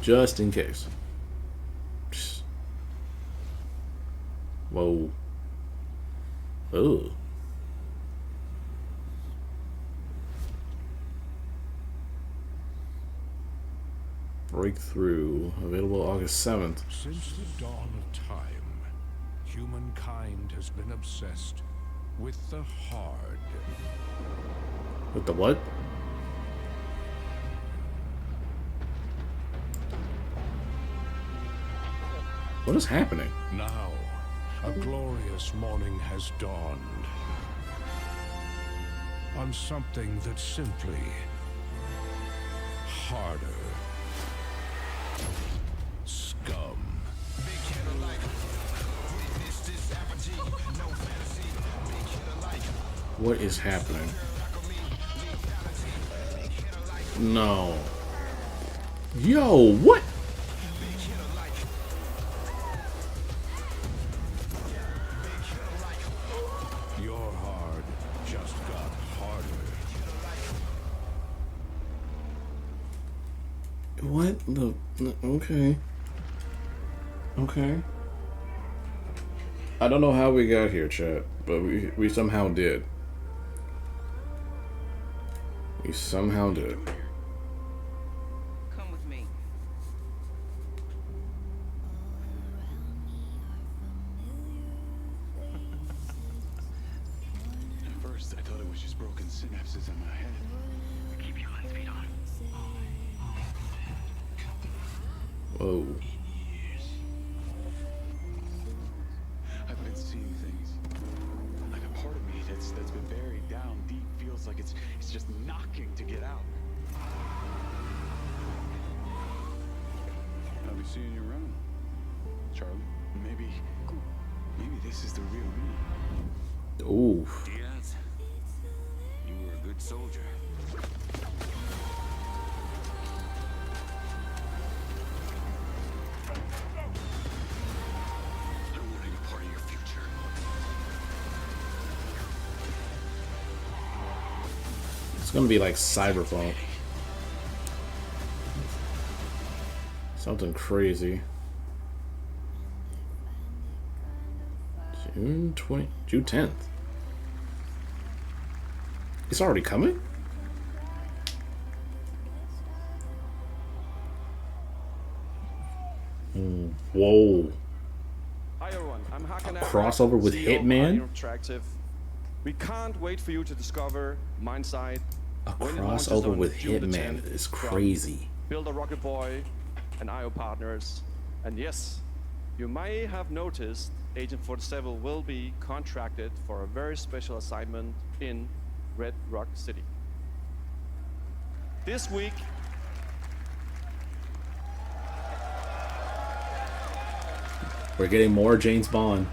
Just in case. Whoa. Oh. Breakthrough. Available August 7th. Since the dawn of time, humankind has been obsessed with the hard. With the what? What is happening? Now, a glorious morning has dawned on something that's simply harder. Scum. What is happening? No. Yo, what? Your hard just got harder. What the? Okay. Okay. I don't know how we got here, chat, but we somehow did. We somehow did. Come with me. At first, I thought it was just broken synapses in my head. Keep your heart speed on. Whoa. I've been seeing things. Like a part of me that's been buried down deep feels like it's just knocking to get out. I'll be seeing you around, Charlie. Maybe this is the real me. Ooh. Diaz, you were a good soldier. It's gonna be like Cyberpunk. Something crazy. June 10th. It's already coming? Whoa. Hi everyone, I'm Hakan. Crossover with CEO of Hitman? Interactive. We can't wait for you to discover Mindsight. A when it launches crossover on with June the Hitman 10th is from crazy. Build a Rocket Boy and IO partners. And yes, you may have noticed Agent 47 will be contracted for a very special assignment in Red Rock City. This week, We're getting more James Bond.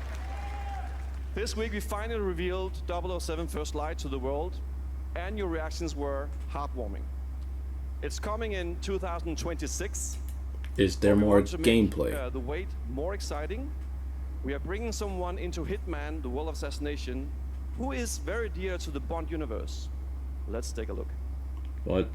we finally revealed 007 First Light to the world, and your reactions were heartwarming. It's coming in 2026. Is there We more want to make, gameplay? the wait more exciting. We are bringing someone into Hitman, the World of Assassination, who is very dear to the Bond universe. Let's take a look. What?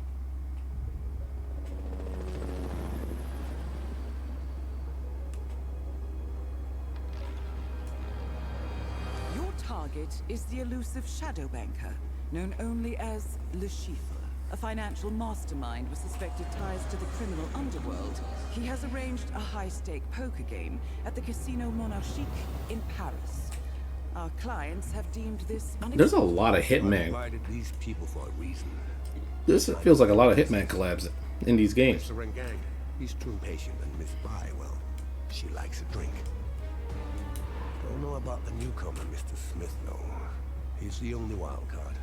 Your target is the elusive shadow banker, known only as Le Chiffre, a financial mastermind with suspected ties to the criminal underworld. He has arranged a high-stake poker game at the Casino Monarchique in Paris. Our clients have deemed this There's a lot of Hitman. These people for a reason. This feels like a lot of Hitman collabs in these games. Mr. Rengang, he's too impatient, and Miss Bai, well, she likes a drink. Don't know about the newcomer, Mr. Smith, though. He's the only wild card.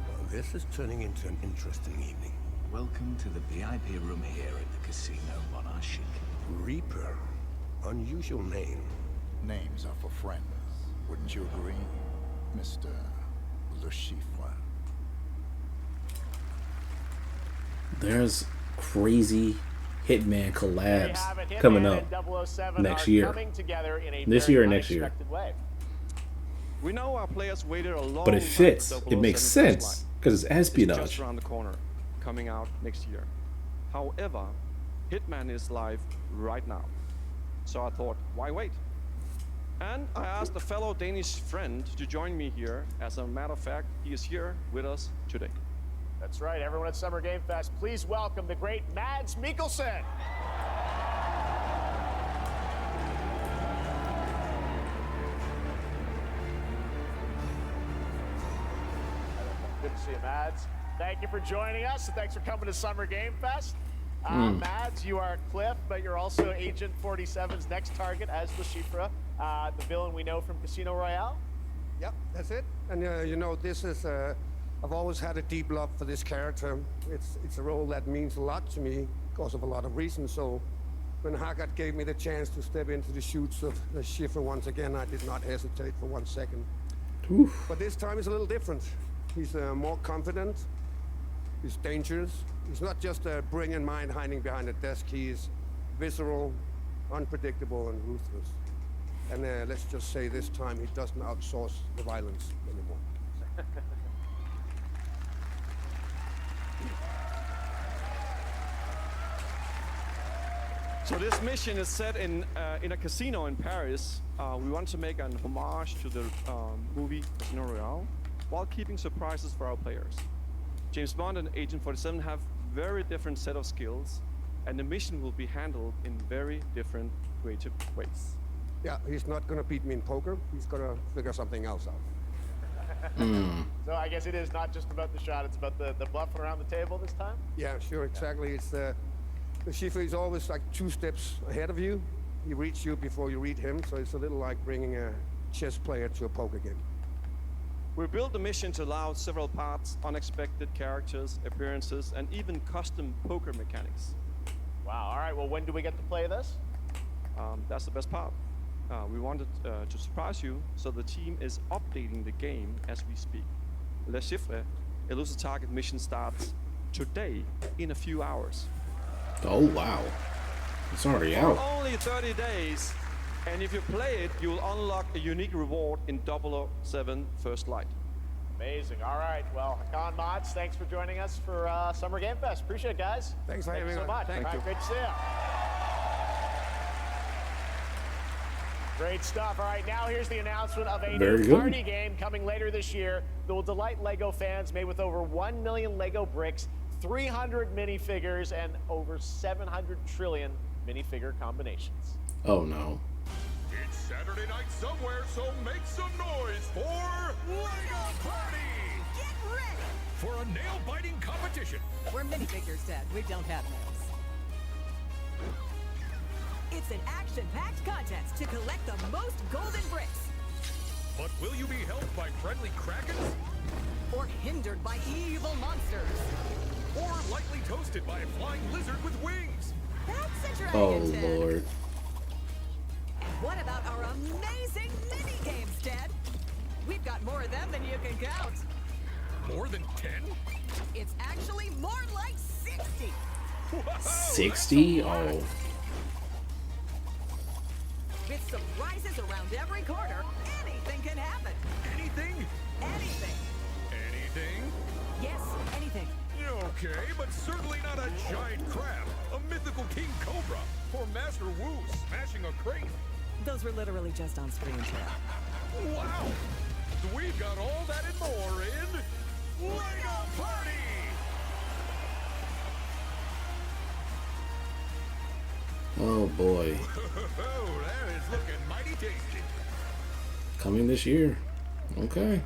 Well, this is turning into an interesting evening. Welcome to the VIP room here at the Casino Monarchique. Reaper. Unusual name. Names are for friends. Wouldn't you agree, Mr. Le Chiffre? There's crazy Hitman collabs coming up next year. This year and next year. We know our players waited a long But it fits. It makes sense because it's It's espionage. just around the corner, coming out next year. However, Hitman is live right now. So I thought, why wait? And I asked a fellow Danish friend to join me here. As a matter of fact, he is here with us today. That's right, everyone at Summer Game Fest, please welcome the great Mads Mikkelsen. Good to see you, Mads. Thank you for joining us, and thanks for coming to Summer Game Fest. Mads, you are Cliff, but you're also Agent 47's next target as Le Chiffre, the villain we know from Casino Royale. Yep, that's it. And you know, this is I've always had a deep love for this character. It's a role that means a lot to me because of a lot of reasons. So when Haggard gave me the chance to step into the shoots of Le Chiffre once again, I did not hesitate for 1 second. Oof. But this time is a little different. He's more confident. He's dangerous. He's not just a brilliant mind hiding behind a desk. He is visceral, unpredictable, and ruthless. And let's just say this time he doesn't outsource the violence anymore. So this mission is set in a casino in Paris. We want to make an homage to the movie Casino Royale, while keeping surprises for our players. James Bond and Agent 47 have very different set of skills, and the mission will be handled in very different creative ways. Yeah, he's not gonna beat me in poker. He's gonna figure something else out. So I guess it is not just about the shot, it's about the bluffing around the table this time? Yeah, sure, exactly. It's the Chiffre is always like 2 steps ahead of you. He reads you before you read him, so it's a little like bringing a chess player to a poker game. We built the mission to allow several parts, unexpected characters, appearances, and even custom poker mechanics. Wow, all right, well, when do we get to play this? That's the best part. We wanted to surprise you, so the team is updating the game as we speak. Le Chiffre, Elusive Target mission starts today in a few hours. Oh wow, it's already out. For only 30 days, and if you play it, you will unlock a unique reward in 007 First Light. Amazing. All right. Well, Hakan Mods, thanks for joining us for Summer Game Fest. Appreciate it, guys. Thanks for having having so me. much. Thank All right, you. great to see you. Great stuff. All right, now here's the announcement of a Very new good. party game coming later this year that will delight LEGO fans, made with over 1 million LEGO bricks, 300 minifigures, and over 700 trillion minifigure combinations. Oh no. It's Saturday night somewhere, so make some noise for LEGO Party! Get ready! For a nail-biting competition. We're minifigures, Dad. We don't have nails. It's an action-packed contest to collect the most golden bricks. But will you be helped by friendly krakens? Or hindered by evil monsters. Or lightly toasted by a flying lizard with wings? That's a dragon, Oh Ted. lord. And what about our amazing mini-games, Dad? We've got more of them than you can count. More than 10? It's actually more like 60. 60? Oh. With surprises around every corner, anything can happen. Anything? Anything. Anything? Yes, anything. Okay, but certainly not a giant crab, a mythical king cobra, or Master Wu smashing a crate. Those were literally just on screen, Chad. Wow! We've got all that and more in Lego Party! Oh boy. That is looking mighty tasty. Coming this year. Okay.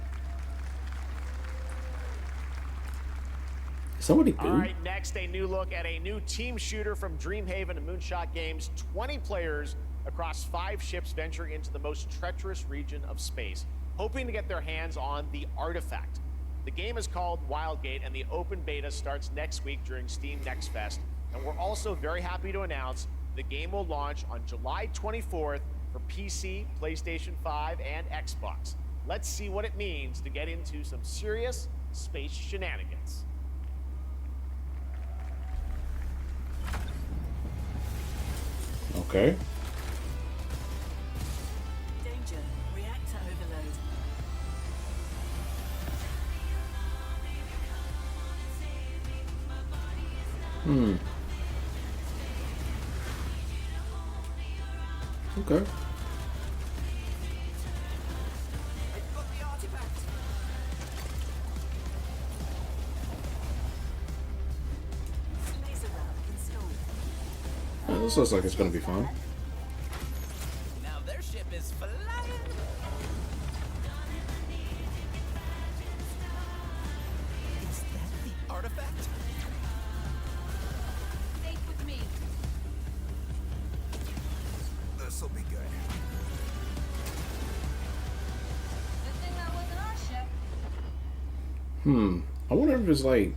Somebody All boo? right, next, a new look at a new team shooter from Dreamhaven and Moonshot Games. 20 players across 5 ships venture into the most treacherous region of space, hoping to get their hands on the artifact. The game is called Wildgate, and the open beta starts next week during Steam Next Fest. And we're also very happy to announce the game will launch on July 24th for PC, PlayStation 5, and Xbox. Let's see what it means to get into some serious space shenanigans. Okay. Danger. Reactor overload. Hmm. Okay. Yeah, this looks like it's gonna be fun. Now their ship is flying. Is that the artifact? Think with me. This'll be good. Good thing that wasn't our ship. I wonder if it's like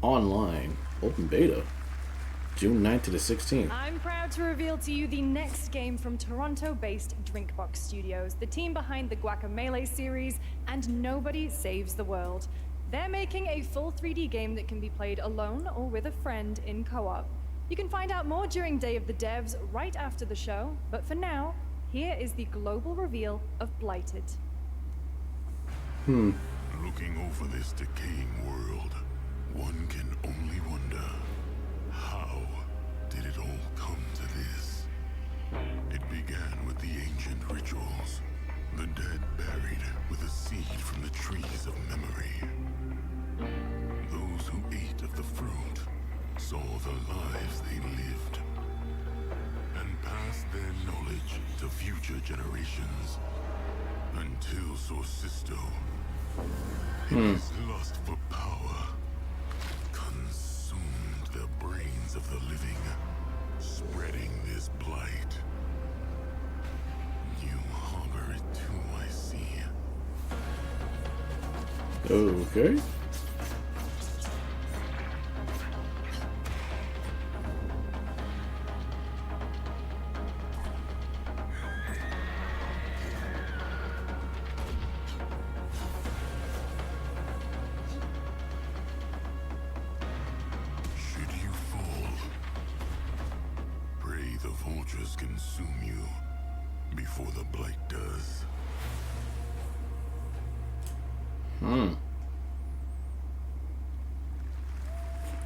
online, open beta, June 9th to the 16th. I'm proud to reveal to you the next game from Toronto-based Drinkbox Studios, the team behind the Guacamelee series and Nobody Saves the World. They're making a full 3D game that can be played alone or with a friend in co-op. You can find out more during Day of the Devs right after the show, but for now, here is the global reveal of Blighted. Looking over this decaying world, one can only wonder, how did it all come to this? It began with the ancient rituals, the dead buried with a seed from the trees of memory. Those who ate of the fruit saw the lives they lived and passed their knowledge to future generations until Sorcisto, in his lust for power, consumed the brains of the living, spreading this blight. You harbor it too, I see. Okay. Should you fall, pray the vultures consume you before the blight does.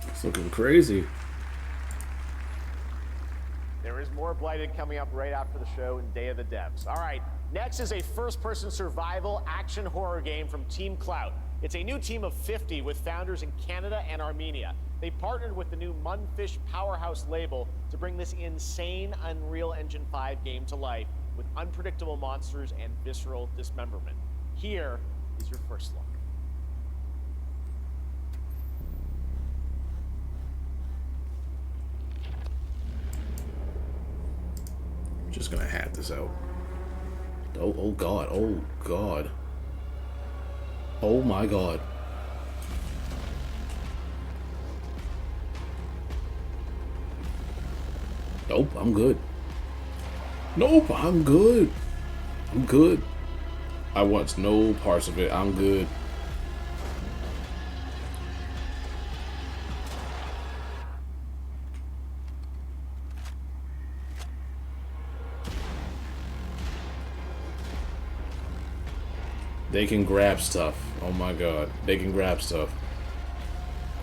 It's looking crazy. There is more Blighted coming up right after the show in Day of the Devs. All right, next is a first-person survival action horror game from Team Cloud. It's a new team of 50 with founders in Canada and Armenia. They partnered with the new Munfish Powerhouse label to bring this insane Unreal Engine 5 game to life with unpredictable monsters and visceral dismemberment. Here is your first look. I'm just gonna hat this out. Oh god, oh god. Oh my god. Nope, I'm good. Nope, I'm good. I'm good. I want no parts of it. I'm good. They can grab stuff. Oh my god. They can grab stuff.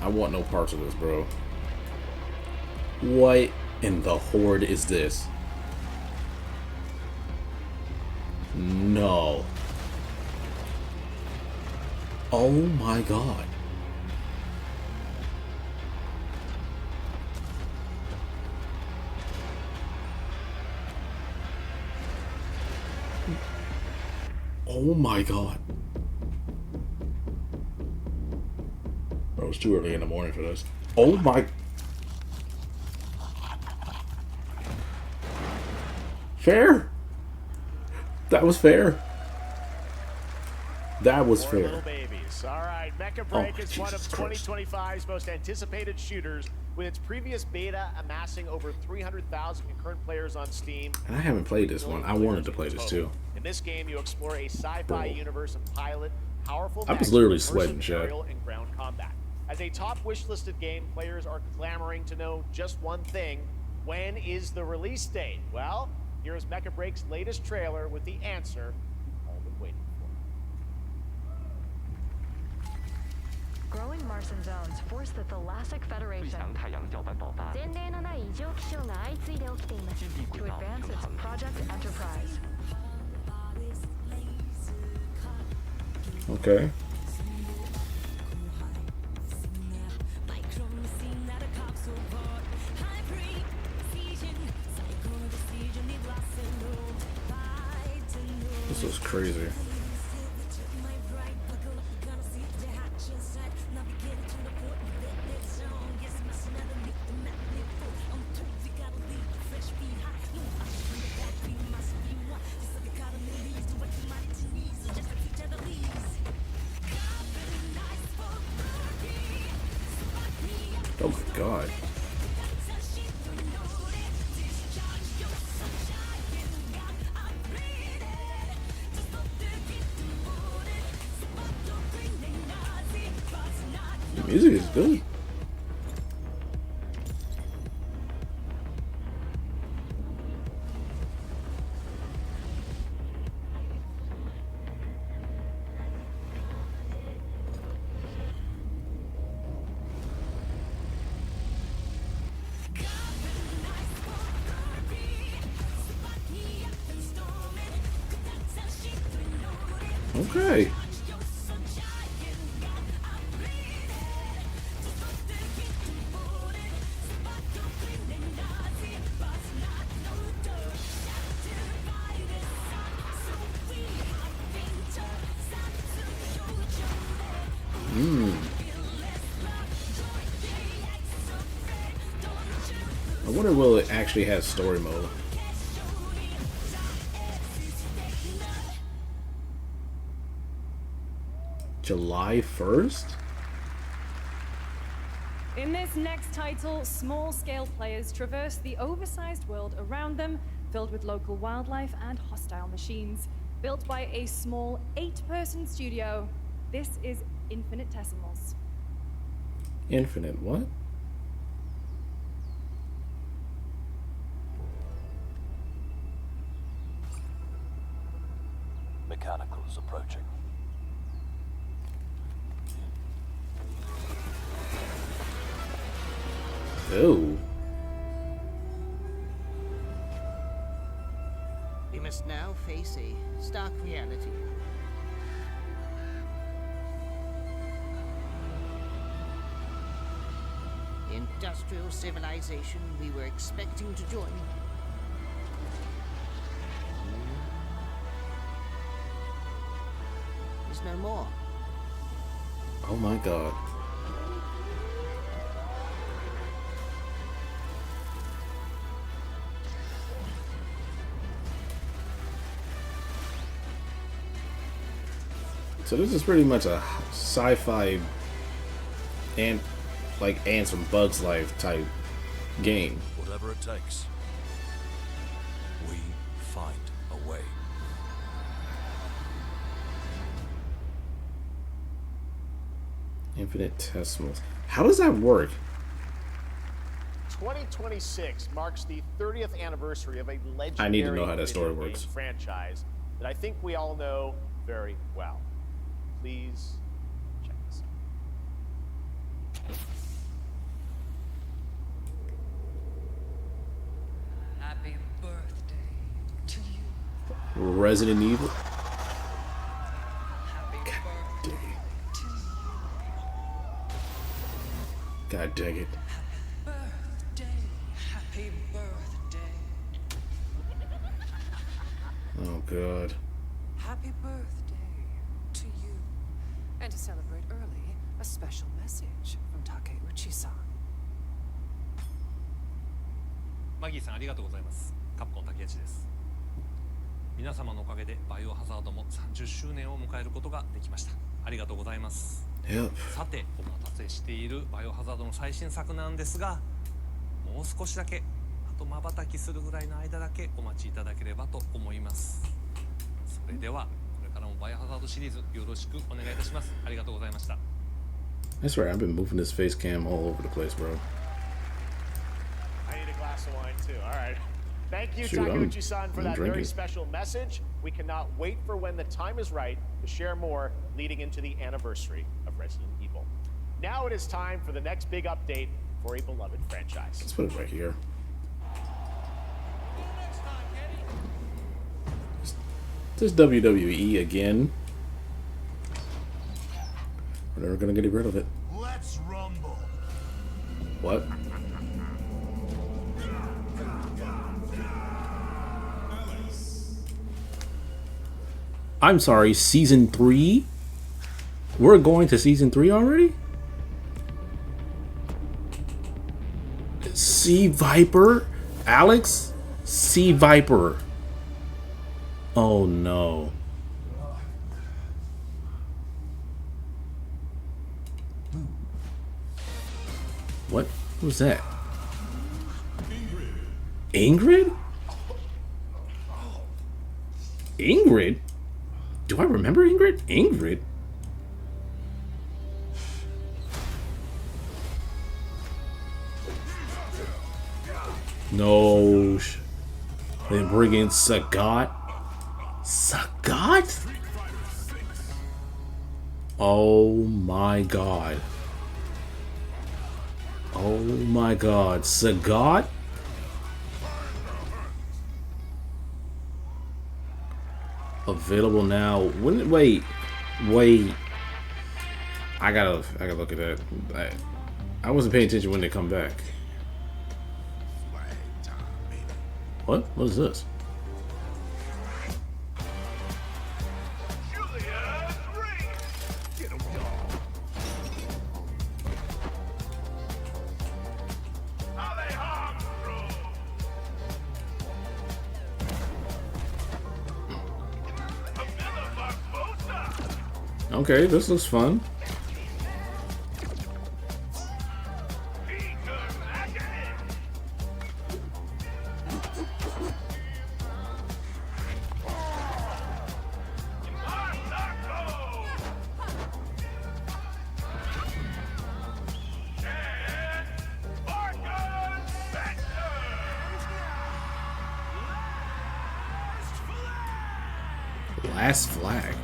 I want no parts of this, bro. What in the horde is this? No. Oh my god. Oh my god. Bro, it's too early in the morning for this. Oh my. Fair. That was fair. That was Poor fair. little babies. All right, Mecha Break is one of 2025's most anticipated shooters, with its previous beta amassing over 300,000 concurrent players on Steam. And I haven't played this one. I wanted to play this too. In this game, you explore a sci-fi universe and pilot powerful I was mechs literally with sweating, immersive chat. aerial and ground combat. As a top wish-listed game, players are clamoring to know just one thing: when is the release date? Well, here is Mecha Break's latest trailer with the answer you've all been waiting for. Growing Martian zones force the Thalassic Federation to advance its Project Enterprise. Okay. This is crazy. Oh my god. The music is good. Okay. I wonder will it actually have story mode. July 1st? In this next title, small-scale players traverse the oversized world around them, filled with local wildlife and hostile machines. Built by a small 8-person studio, this is Infinitesimals. Infinite what? Mechanicals approaching. Oh. We must now face a stark reality. The industrial civilization we were expecting to join is no more. Oh my god. So this is pretty much a sci-fi and like Ants from Bugs Life type game. Whatever it takes, we find a way. Infinitesimals. How does that work? 2026 marks the 30th anniversary of a legendary I need to know how that story video game works. franchise that I think we all know very well. Please check this out. Happy birthday to you. Resident Evil. Happy birthday to God dang it. Happy birthday. Oh god. Happy birthday to you. And to celebrate early, a special message from Takeuchi-san. マギーさんありがとうございます。カプコン竹内です。皆様のおかげでバイオハザードも30周年を迎えることができました。ありがとうございます。Yep. さて、お待たせしているバイオハザードの最新作なんですが、もう少しだけ、あと瞬きするぐらいの間だけお待ちいただければと思います。それでは、これからもバイオハザードシリーズよろしくお願いいたします。ありがとうございました。That's right, I've been moving this face cam all over the place, bro. I need a glass of wine too. All right. Thank you, Shoot, Takeuchi-san, for I'm that very drinking. special message. We cannot wait for when the time is right to share more leading into the anniversary of Resident Evil. Now it is time for the next big update for a beloved franchise. Let's put it right here. This WWE again. We're never gonna get rid of it. Let's rumble. What? I'm sorry, season 3? We're going to season 3 already? Sea Viper? Alex? Sea Viper. Oh no. What was that? Ingrid? Ingrid? Do I remember Ingrid? Ingrid? No. They bring in Sagat. Sagat? Oh my god. Oh my god. Sagat? Available now. When? Wait. I gotta look at that. I wasn't paying attention when they come back. What? What is this? Okay, this looks fun. Last flag.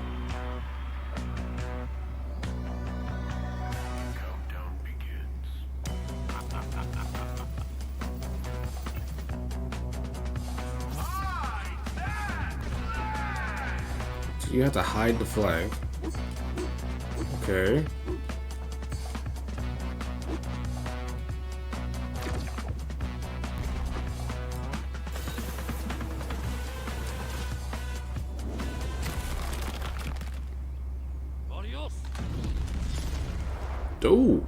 So you have to hide the flag. Okay. Oh.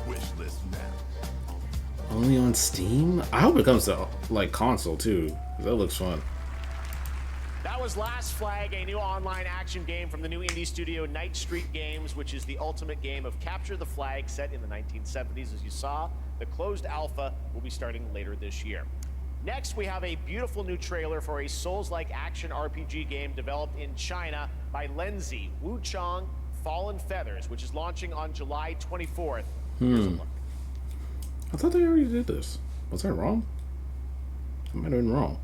Wish list now. Only on Steam? I hope it comes to like console too. That looks fun. That was Last Flag, a new online action game from the new indie studio Night Street Games, which is the ultimate game of capture the flag set in the 1970s. As you saw, the closed alpha will be starting later this year. Next, we have a beautiful new trailer for a Souls-like action RPG game developed in China by Lenzi, Wuchang Fallen Feathers, which is launching on July 24th. Here's a look. I thought they already did this. Was I wrong? I might have been wrong.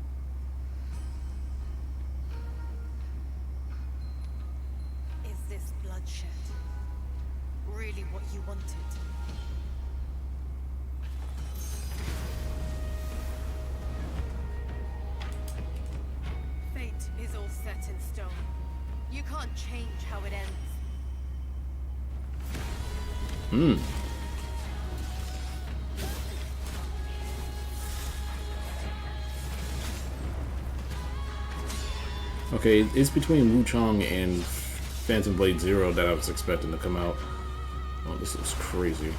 Is this bloodshed really what you wanted? You can't change how it ends. Hmm. Okay, it's between Wu Chong and Phantom Blade Zero that I was expecting to come out. Oh, this is crazy.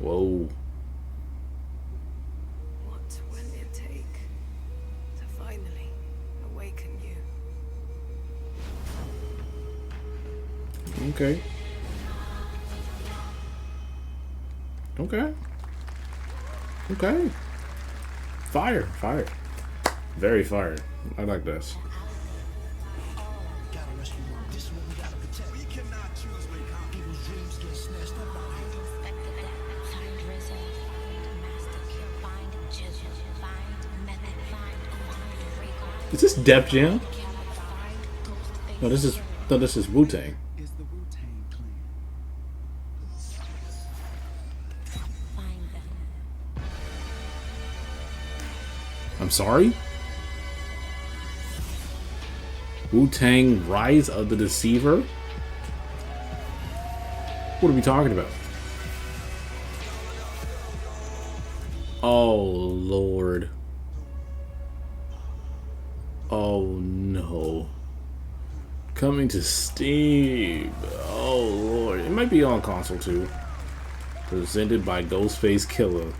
Whoa. What will it take to finally awaken you? Okay. Okay. Okay. Fire. Fire. Very fire. I like this. Is this Def Jam? No, this is Wu-Tang. I'm sorry? Wu-Tang Rise of the Deceiver? What are we talking about? Oh, Lord. Oh, no. Coming to Steam. Oh, Lord. It might be on console, too. Presented by Ghostface Killer.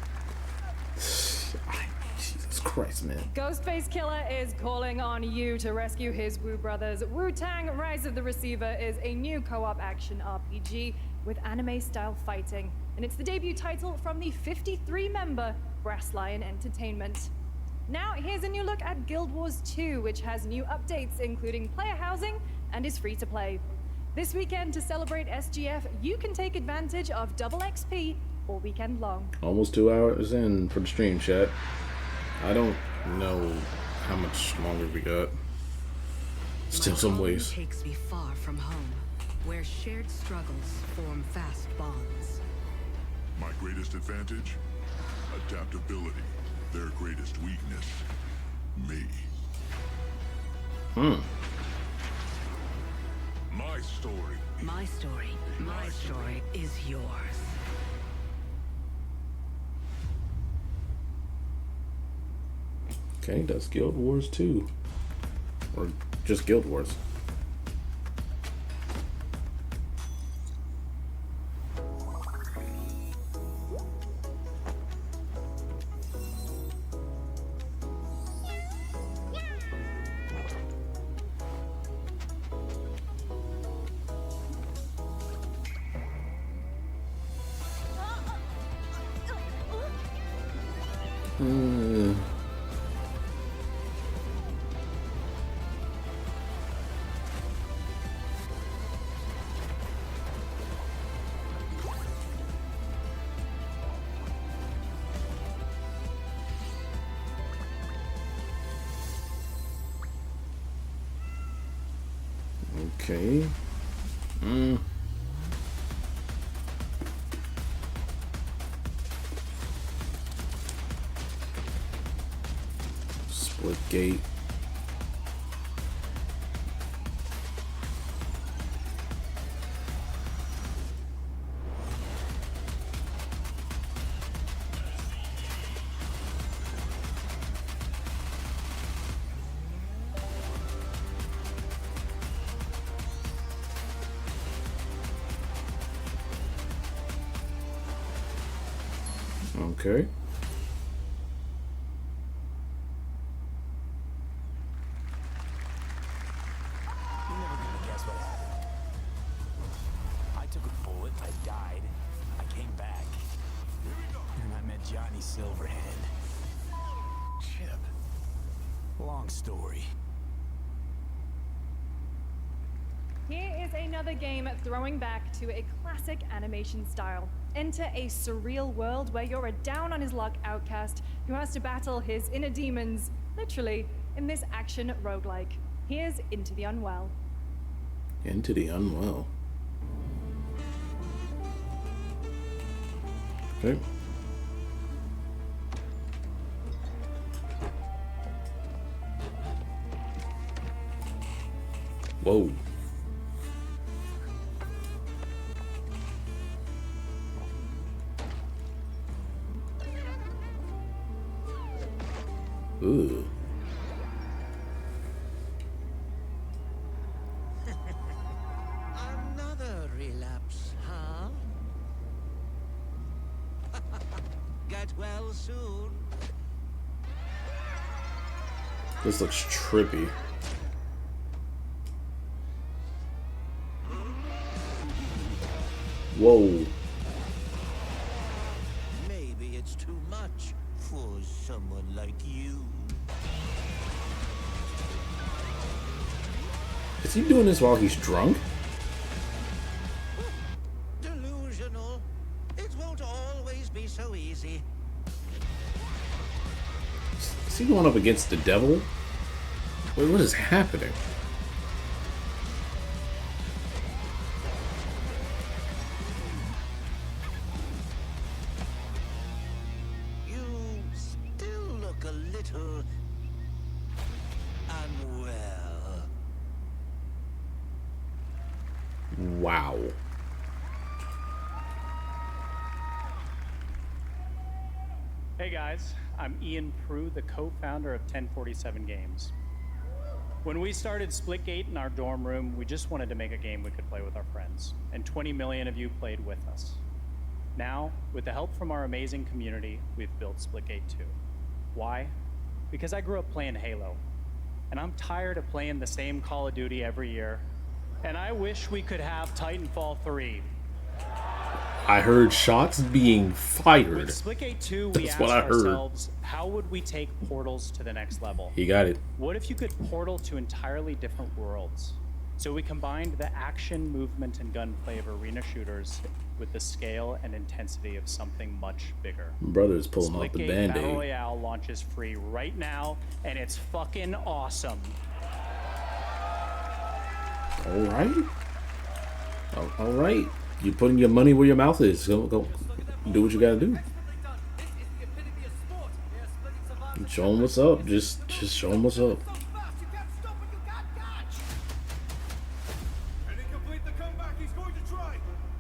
Jesus Christ, man. Ghostface Killer is calling on you to rescue his Wu brothers. Wu-Tang Rise of the Receiver is a new co-op action RPG with anime-style fighting, and it's the debut title from the 53-member Brass Lion Entertainment. Now, here's a new look at Guild Wars 2, which has new updates, including player housing, and is free to play. This weekend, to celebrate SGF, you can take advantage of double XP all weekend long. Almost 2 hours in for the stream, chat. I don't know how much longer we got. Still some ways. Takes me far from home, where shared struggles form fast bonds. My greatest advantage? Adaptability. Their greatest weakness? Me. My story. My story. My story is yours. Okay, that's Guild Wars 2. Or just Guild Wars. Okay. Split gate. Okay. You're never gonna guess what happened. I took a bullet, I died, I came back. And I met Johnny Silverhand. Chip. Long story. Here is another game throwing back to a classic animation style. Enter a surreal world where you're a down-on-his-luck outcast who has to battle his inner demons, literally, in this action roguelike. Here's Into the Unwell. Into the Unwell. Okay. Whoa. Ooh. Another relapse, huh? Get well soon. This looks trippy. Whoa. Maybe it's too much for someone like you. Is he doing this while he's drunk? Delusional. It won't always be so easy. Is he going up against the devil? Wait, what is happening? You still look a little unwell. Wow. Hey guys, I'm Ian Prue, the co-founder of 1047 Games. When we started Splitgate in our dorm room, we just wanted to make a game we could play with our friends, and 20 million of you played with us. Now, with the help from our amazing community, we've built Splitgate 2. Why? Because I grew up playing Halo, and I'm tired of playing the same Call of Duty every year, and I wish we could have Titanfall 3. I heard shots being fired. With Splitgate 2, we That's asked what I heard. ourselves, how would we take portals to the next level? He got it. What if you could portal to entirely different worlds? So we combined the action, movement, and gunplay of arena shooters with the scale and intensity of something much bigger. Brother's pulling off the Splitgate band-aid. Battle Royale launches free right now, and it's fucking awesome. All right. All right. You putting your money where your mouth is. Go do what you gotta do. Show them what's up. Just show them what's up. And he complete the comeback he's going to try.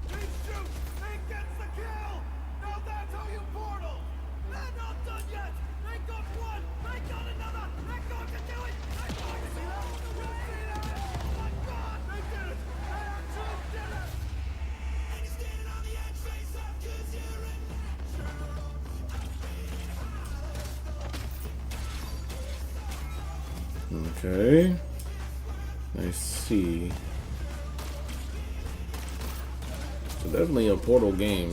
He shoots. He gets the kill. Now that's how you portal. They're not done yet. They got one. They got another. They're going to do it. They're going to do it. Oh my God! They did it. They actually did it. And he's standing on the edge, face up, 'cause you're in Okay. I see. So definitely a Portal game.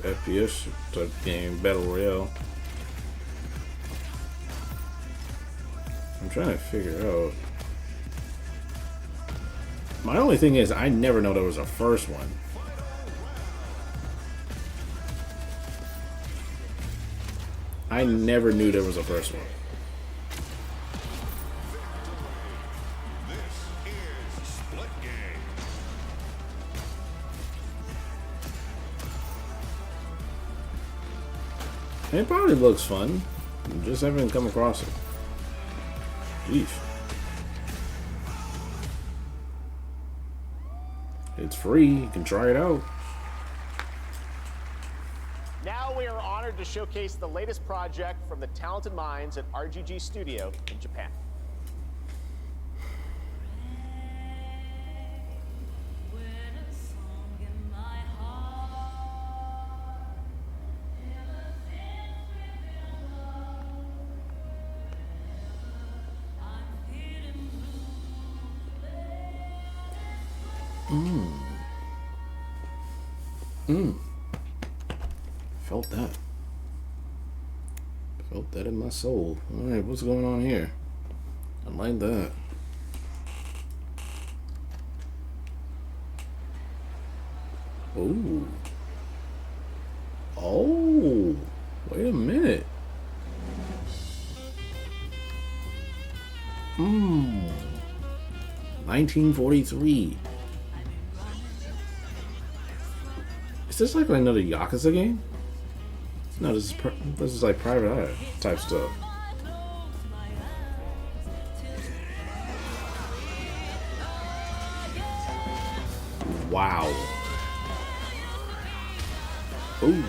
FPS type game, Battle Royale. I'm trying to figure out. My only thing is, I never know there was a first one. I never knew there was a first one. It probably looks fun. Just haven't come across it. Jeez. It's free. You can try it out. Now we are honored to showcase the latest project from the talented minds at RGG Studio in Japan. Felt that. Felt that in my soul. Alright, what's going on here? I like that. Oh. Oh. Wait a minute. 1943. Is this like another Yakuza game? No, this is like Private Eye type stuff. Wow. Ooh.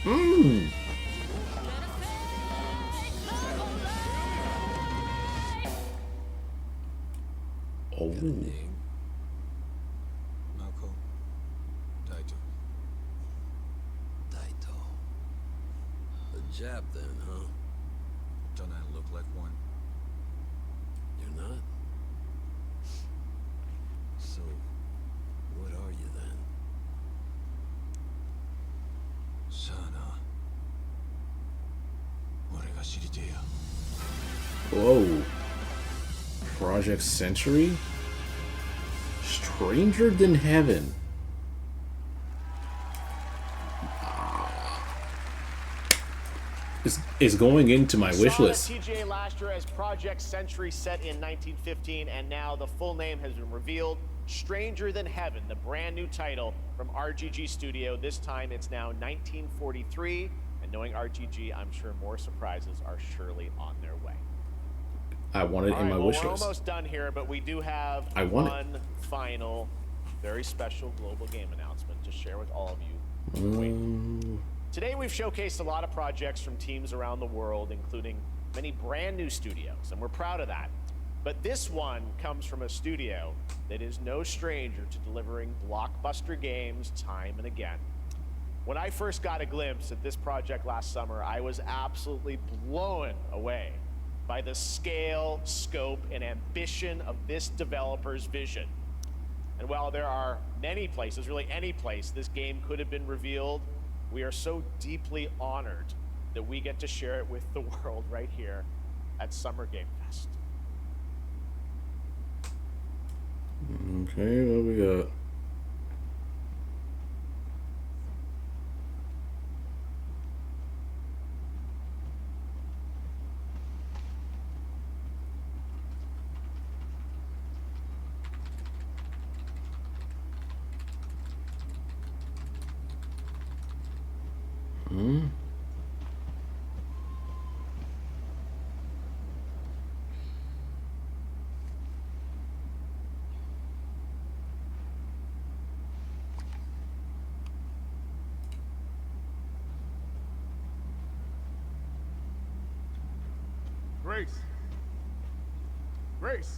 Mmm. Oh. Marco. Daito. Daito. A Jap then, huh? Don't I look like one? You're not? So, what are you then? Sana. Whoa. Project Century? Stranger Than Heaven. Is going into my wish list. TGA last year as Project Century set in 1915, and now the full name has been revealed. Stranger Than Heaven, the brand new title from RGG Studio. This time it's now 1943, and knowing RGG, I'm sure more surprises are surely on their way. I want it in my wish we're list. Almost done here, but we do have one final, very special global game announcement to share with all of you. Today we've showcased a lot of projects from teams around the world, including many brand new studios, and we're proud of that. But this one comes from a studio that is no stranger to delivering blockbuster games time and again. When I first got a glimpse at this project last summer, I was absolutely blown away by the scale, scope, and ambition of this developer's vision. And while there are many places, really any place, this game could have been revealed, we are so deeply honored that we get to share it with the world right here at Summer Game Fest. Okay, what we got? Grace. Grace.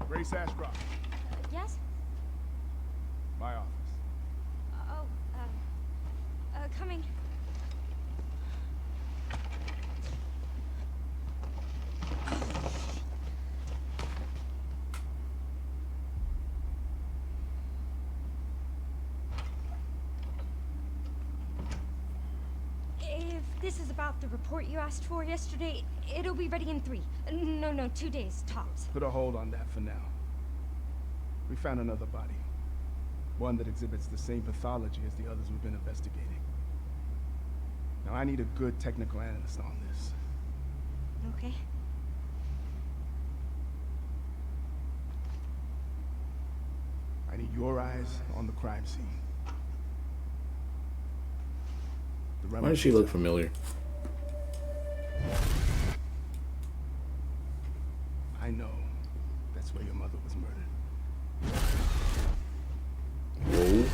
Grace Ashcroft. Yes? My office. Oh, coming. If this is about the report you asked for yesterday, it'll be ready in 3. No, 2 days, tops. Put a hold on that for now. We found another body. One that exhibits the same pathology as the others we've been investigating. Now, I need a good technical analyst on this. Okay. I need your eyes on the crime scene. Why does she look familiar? I know that's where your mother was murdered. Whoa.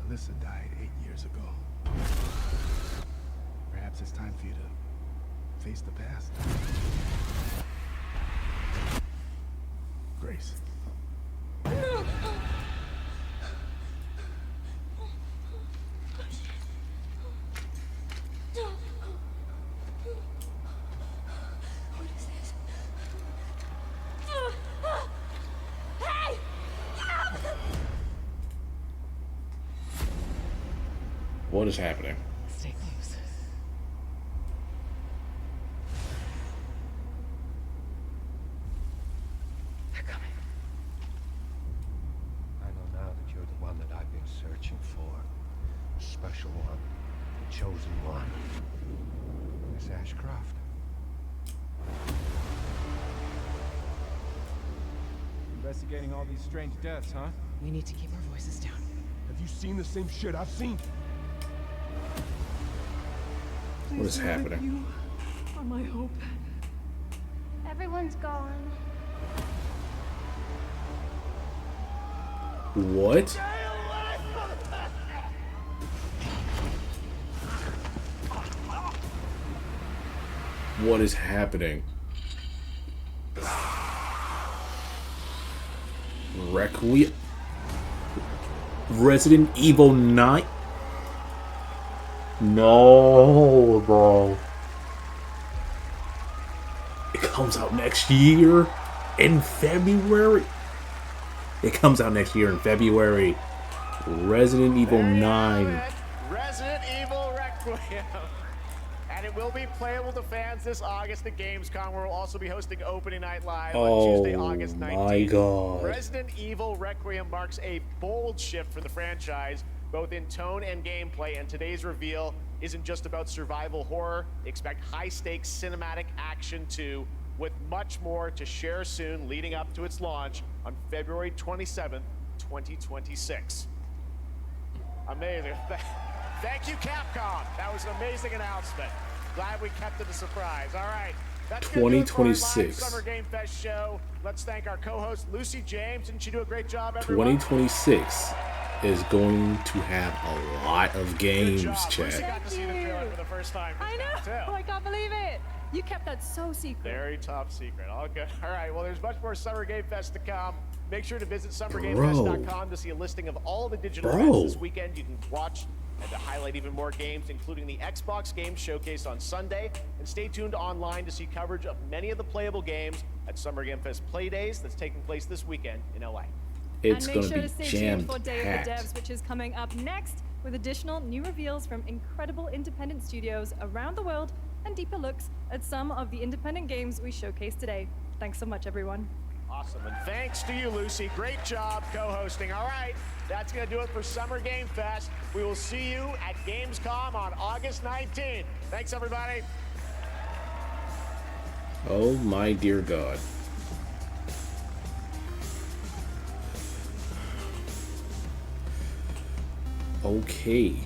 Alyssa died 8 years ago. Perhaps it's time for you to face the past. Grace. What is happening? Stay close. They're coming. I know now that you're the one that I've been searching for. one. The chosen one. Miss Ashcroft. Investigating all these strange deaths, huh? We need to keep our voices down. Have you seen the same shit I've seen? What is happening? You are my hope. Everyone's gone. What? What is happening? Requiem? Resident Evil 9? No, bro. It comes out next year in February. It comes out next year in February. Resident Evil 9. Resident Evil Requiem. And it will be playable to fans this August at Gamescom, where we'll also be hosting Opening Night Live on Tuesday, August 19th. My God. Resident Evil Requiem marks a bold shift for the franchise, both in tone and gameplay, and today's reveal isn't just about survival horror. Expect high-stakes cinematic action too, with much more to share soon leading up to its launch on February 27th, 2026. Amazing. Thank you, Capcom. That was an amazing announcement. Glad we kept it a surprise. All right. That's 2026. Summer Game Fest show. Let's thank our co-host, Lucy James. Didn't she do a great job, everyone? 2026 is going to have a lot of games, Lucy chat. got to see the trailer for the first time. I know. Oh, I can't believe it. You kept that so secret. Very top secret. All good. All right. Well, there's much more Summer Game Fest to come. Make sure to visit summergamefest.com to see a listing of all the digital events this weekend. You can watch and to highlight even more games, including the Xbox Games Showcase on Sunday. And stay tuned online to see coverage of many of the playable games at Summer Game Fest Play Days that's taking place this weekend in LA. It's and make going sure to to be stay tuned for jammed Day of the packed. Devs, which is coming up next with additional new reveals from incredible independent studios around the world and deeper looks at some of the independent games we showcased today. Thanks so much, everyone. Awesome, and thanks to you, Lucy. Great job co-hosting. All right, that's going to do it for Summer Game Fest. We will see you at Gamescom on August 19th. Thanks, everybody. Oh my dear God. Okay.